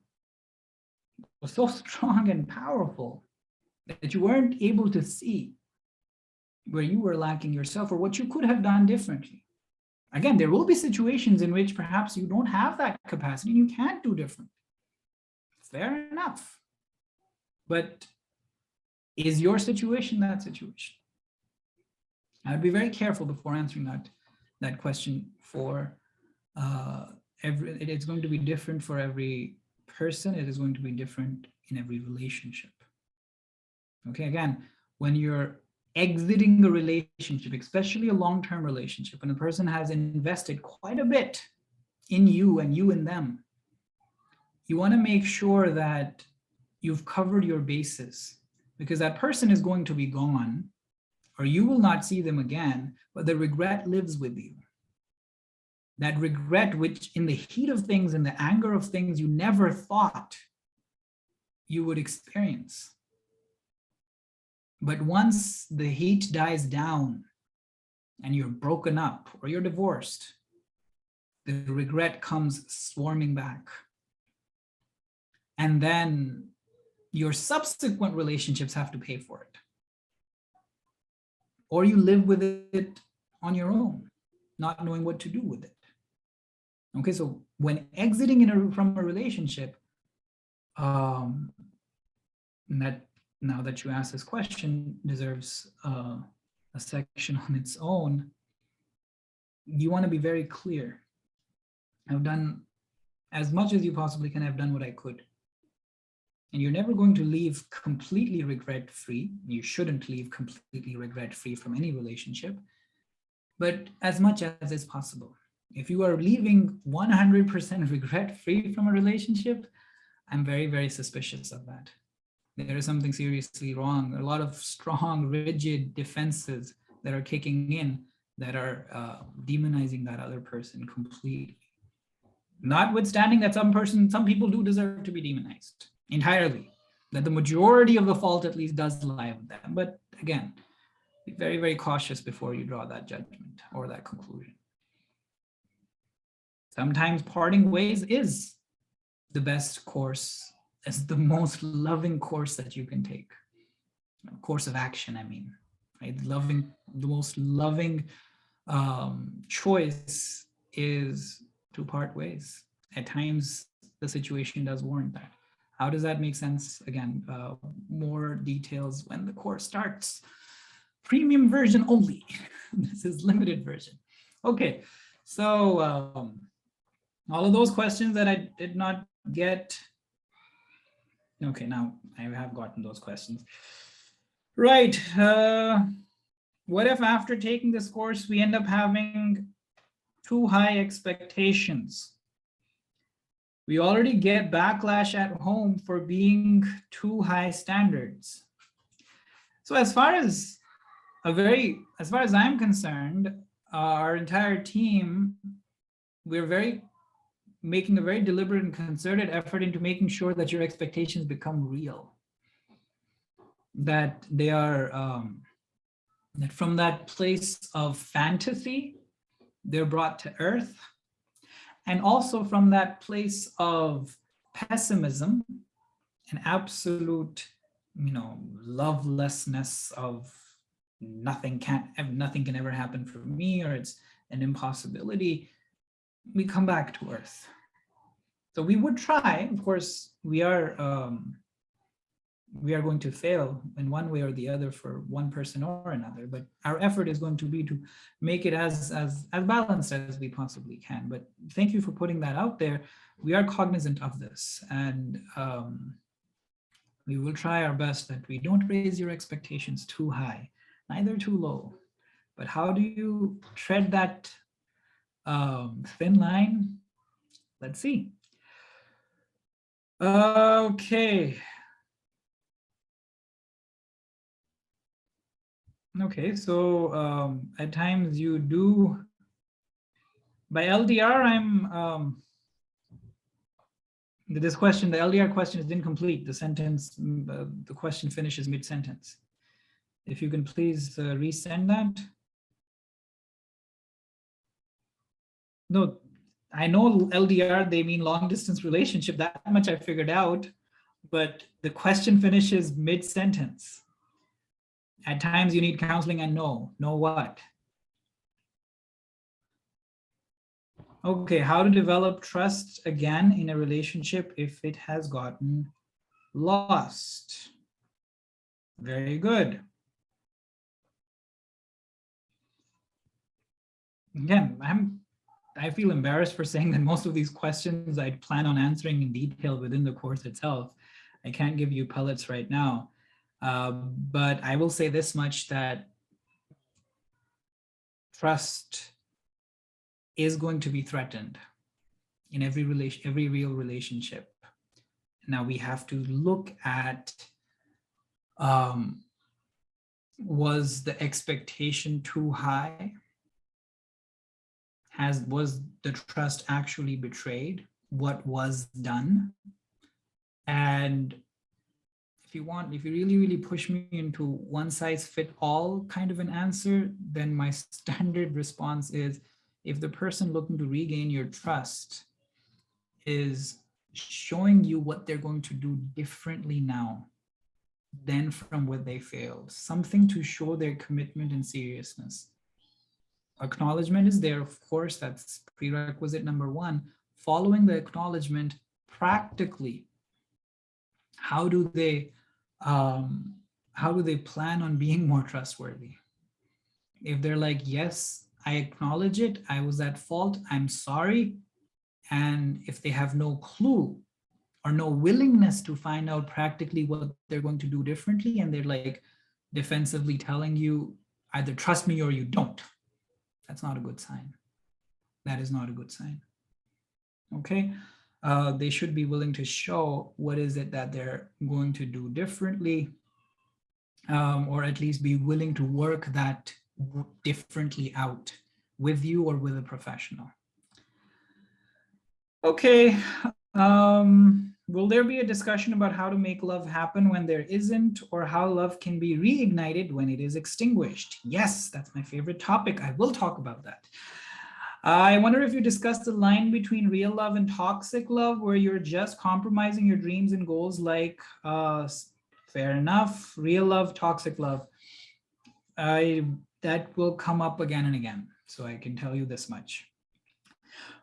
was so strong and powerful that you weren't able to see where you were lacking yourself or what you could have done differently. Again, there will be situations in which perhaps you don't have that capacity and you can't do different. Fair enough. But is your situation that situation? I would be very careful before answering that question for it's going to be different for every person. It is going to be different in every relationship. Okay, again, when you're exiting a relationship, especially a long-term relationship, and a person has invested quite a bit in you and you in them, you want to make sure that you've covered your bases, because that person is going to be gone or you will not see them again, but the regret lives with you. That regret, which in the heat of things, in the anger of things, you never thought you would experience. But once the heat dies down and you're broken up or you're divorced, the regret comes swarming back. And then your subsequent relationships have to pay for it. Or you live with it on your own, not knowing what to do with it. Okay, so when exiting from a relationship, that now that you ask this question deserves a section on its own. You want to be very clear. I've done as much as you possibly can. I've done what I could. And you're never going to leave completely regret-free. You shouldn't leave completely regret-free from any relationship, but as much as is possible. If you are leaving 100% regret-free from a relationship, I'm very, very suspicious of that. There is something seriously wrong. A lot of strong, rigid defenses that are kicking in that are demonizing that other person completely. Notwithstanding that some people do deserve to be demonized entirely, that the majority of the fault at least does lie with them. But again, be very, very cautious before you draw that judgment or that conclusion. Sometimes parting ways is the best course, is the most loving course that you can take. Course of action, I mean, right? The most loving choice is to part ways. At times, the situation does warrant that. How does that make sense? Again, more details when the course starts. Premium version only. This is limited version. Okay, so all of those questions that I did not get. Okay, now I have gotten those questions. Right. What if after taking this course, we end up having too high expectations? We already get backlash at home for being too high standards. So as far as I'm concerned, our entire team, we're making a very deliberate and concerted effort into making sure that your expectations become real. That they are, that from that place of fantasy, they're brought to earth. And also from that place of pessimism and absolute, lovelessness of nothing can ever happen for me, or it's an impossibility. we come back to earth. So we would try, of course, we are going to fail in one way or the other for one person or another, but our effort is going to be to make it as balanced as we possibly can. But thank you for putting that out there. We are cognizant of this, and we will try our best that we don't raise your expectations too high, neither too low. But how do you tread that thin line? Let's see. Okay. Okay, so at times you do, by LDR, this question, the LDR question is incomplete. The sentence, the question finishes mid-sentence. If you can please resend that. No, I know LDR, they mean long distance relationship. That much I figured out, but the question finishes mid-sentence. At times you need counseling and know what? Okay, how to develop trust again in a relationship if it has gotten lost. Very good. Again, I feel embarrassed for saying that most of these questions I plan on answering in detail within the course itself. I can't give you pellets right now, but I will say this much, that trust is going to be threatened in every real relationship. Now we have to look at, was the expectation too high? Was the trust actually betrayed? What was done? And if you really push me into one size fit all kind of an answer, then my standard response is, if the person looking to regain your trust is showing you what they're going to do differently now than from what they failed, something to show their commitment and seriousness. Acknowledgement is there, of course, that's prerequisite number one. Following the acknowledgement, practically, how do they plan on being more trustworthy? If they're like, yes, I acknowledge it, I was at fault, I'm sorry, and if they have no clue or no willingness to find out practically what they're going to do differently, and they're like defensively telling you either trust me or you don't, that's not a good sign. That is not a good sign. Okay, they should be willing to show what is it that they're going to do differently, or at least be willing to work that differently out with you or with a professional. Okay, will there be a discussion about how to make love happen when there isn't, or how love can be reignited when it is extinguished? Yes, that's my favorite topic. I will talk about that. I wonder if you discussed the line between real love and toxic love, where you're just compromising your dreams and goals. Like, fair enough, real love, toxic love. That will come up again and again. So I can tell you this much.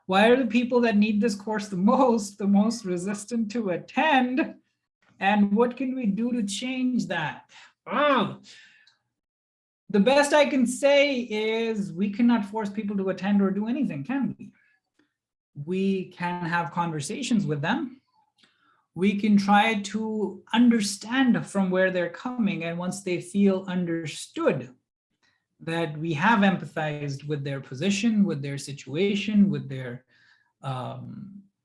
Why are the people that need this course the most resistant to attend? And what can we do to change that? Oh. The best I can say is we cannot force people to attend or do anything, can we? We can have conversations with them. We can try to understand from where they're coming, and once they feel understood, that we have empathized with their position, with their situation, with their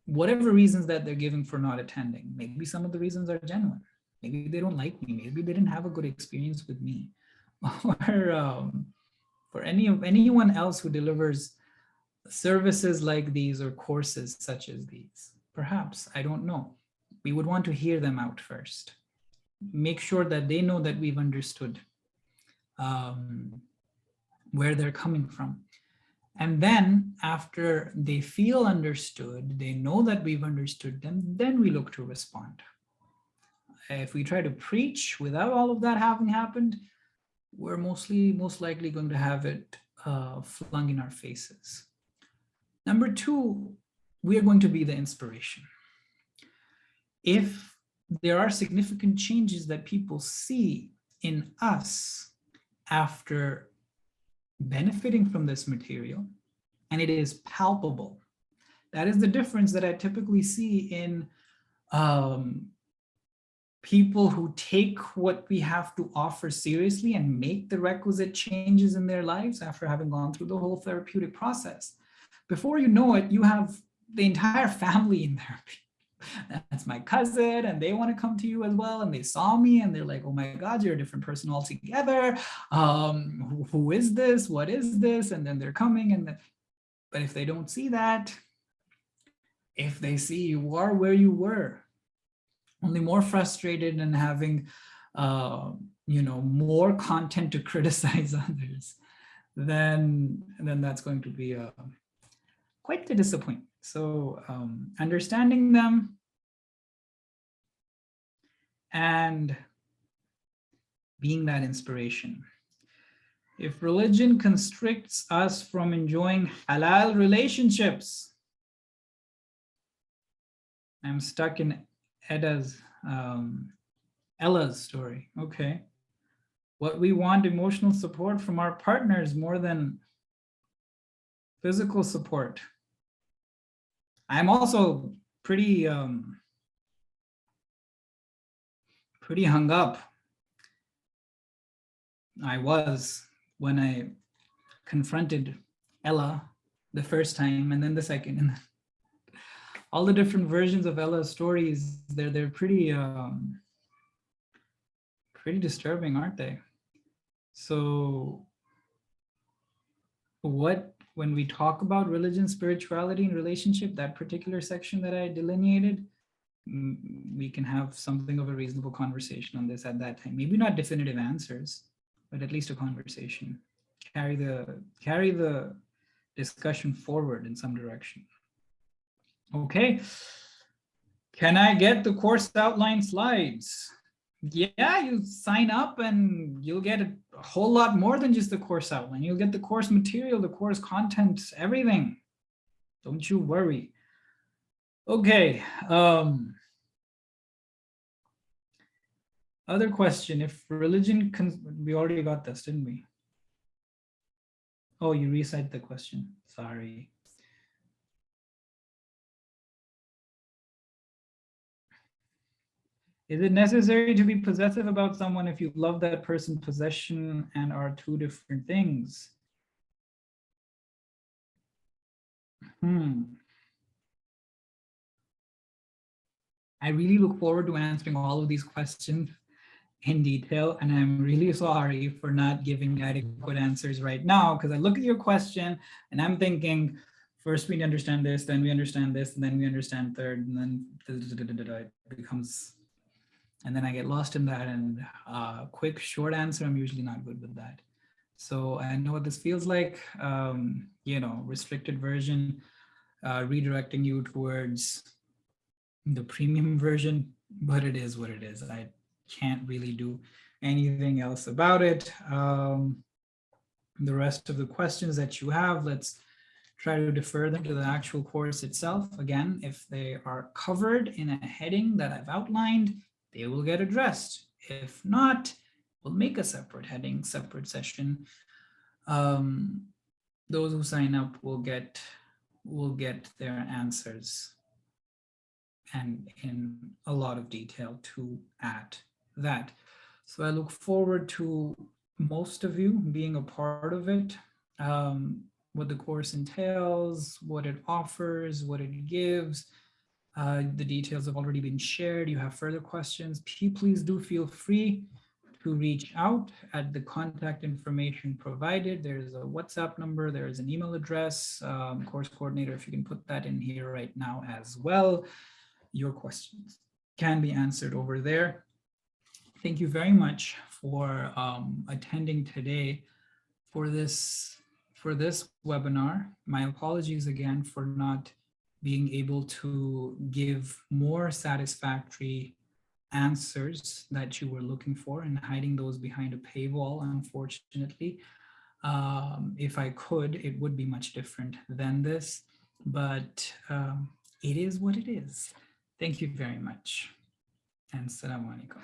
whatever reasons that they're giving for not attending. Maybe some of the reasons are genuine. Maybe they don't like me. Maybe they didn't have a good experience with me. Or for anyone else who delivers services like these or courses such as these. Perhaps, I don't know. We would want to hear them out first. Make sure that they know that we've understood where they're coming from. And then after they feel understood, they know that we've understood them, then we look to respond. If we try to preach without all of that having happened, we're most likely going to have it flung in our faces. Number two, we are going to be the inspiration. If there are significant changes that people see in us after benefiting from this material, and it is palpable, that is the difference that I typically see in people who take what we have to offer seriously and make the requisite changes in their lives after having gone through the whole therapeutic process. Before you know it, you have the entire family in therapy. That's my cousin, and they want to come to you as well. And they saw me and they're like, oh my God, you're a different person altogether. Who is this? What is this? And then they're coming. But if they don't see that, if they see you are where you were, only more frustrated and having more content to criticize others, then that's going to be quite the disappointment. So understanding them and being that inspiration. If religion constricts us from enjoying halal relationships, I'm stuck in Ella's story. Okay. What we want emotional support from our partners more than physical support. I'm also pretty hung up. I was when I confronted Ella the first time and then the second, and all the different versions of Ella's stories, they're pretty disturbing, aren't they? So when we talk about religion, spirituality, and relationship, that particular section that I delineated, we can have something of a reasonable conversation on this at that time. Maybe not definitive answers, but at least a conversation. Carry the discussion forward in some direction. Okay. Can I get the course outline slides? Yeah, you sign up and you'll get a whole lot more than just the course outline. You'll get the course material, the course content, everything. Don't you worry. Okay. Other question, if religion, we already got this, didn't we? Oh, you recited the question. Sorry. Is it necessary to be possessive about someone if you love that person? Possession and are two different things. I really look forward to answering all of these questions in detail, and I'm really sorry for not giving adequate answers right now, because I look at your question and I'm thinking, first we understand this, then we understand this, and then we understand third, and then it becomes, and then I get lost in that, and quick, short answer, I'm usually not good with that. So I know what this feels like, restricted version, redirecting you towards the premium version, but it is what it is. I can't really do anything else about it. The rest of the questions that you have, let's try to defer them to the actual course itself. Again, if they are covered in a heading that I've outlined, they will get addressed. If not, we'll make a separate heading, separate session. Those who sign up will get their answers and in a lot of detail to at that. So I look forward to most of you being a part of it, what the course entails, what it offers, what it gives. The details have already been shared. You have further questions, please do feel free to reach out at the contact information provided. There's a WhatsApp number, there's an email address, course coordinator, if you can put that in here right now as well. Your questions can be answered over there. Thank you very much for attending today for this webinar. My apologies again for not being able to give more satisfactory answers that you were looking for and hiding those behind a paywall, unfortunately. If I could, it would be much different than this. but it is what it is. Thank you very much. And Assalamu alaikum.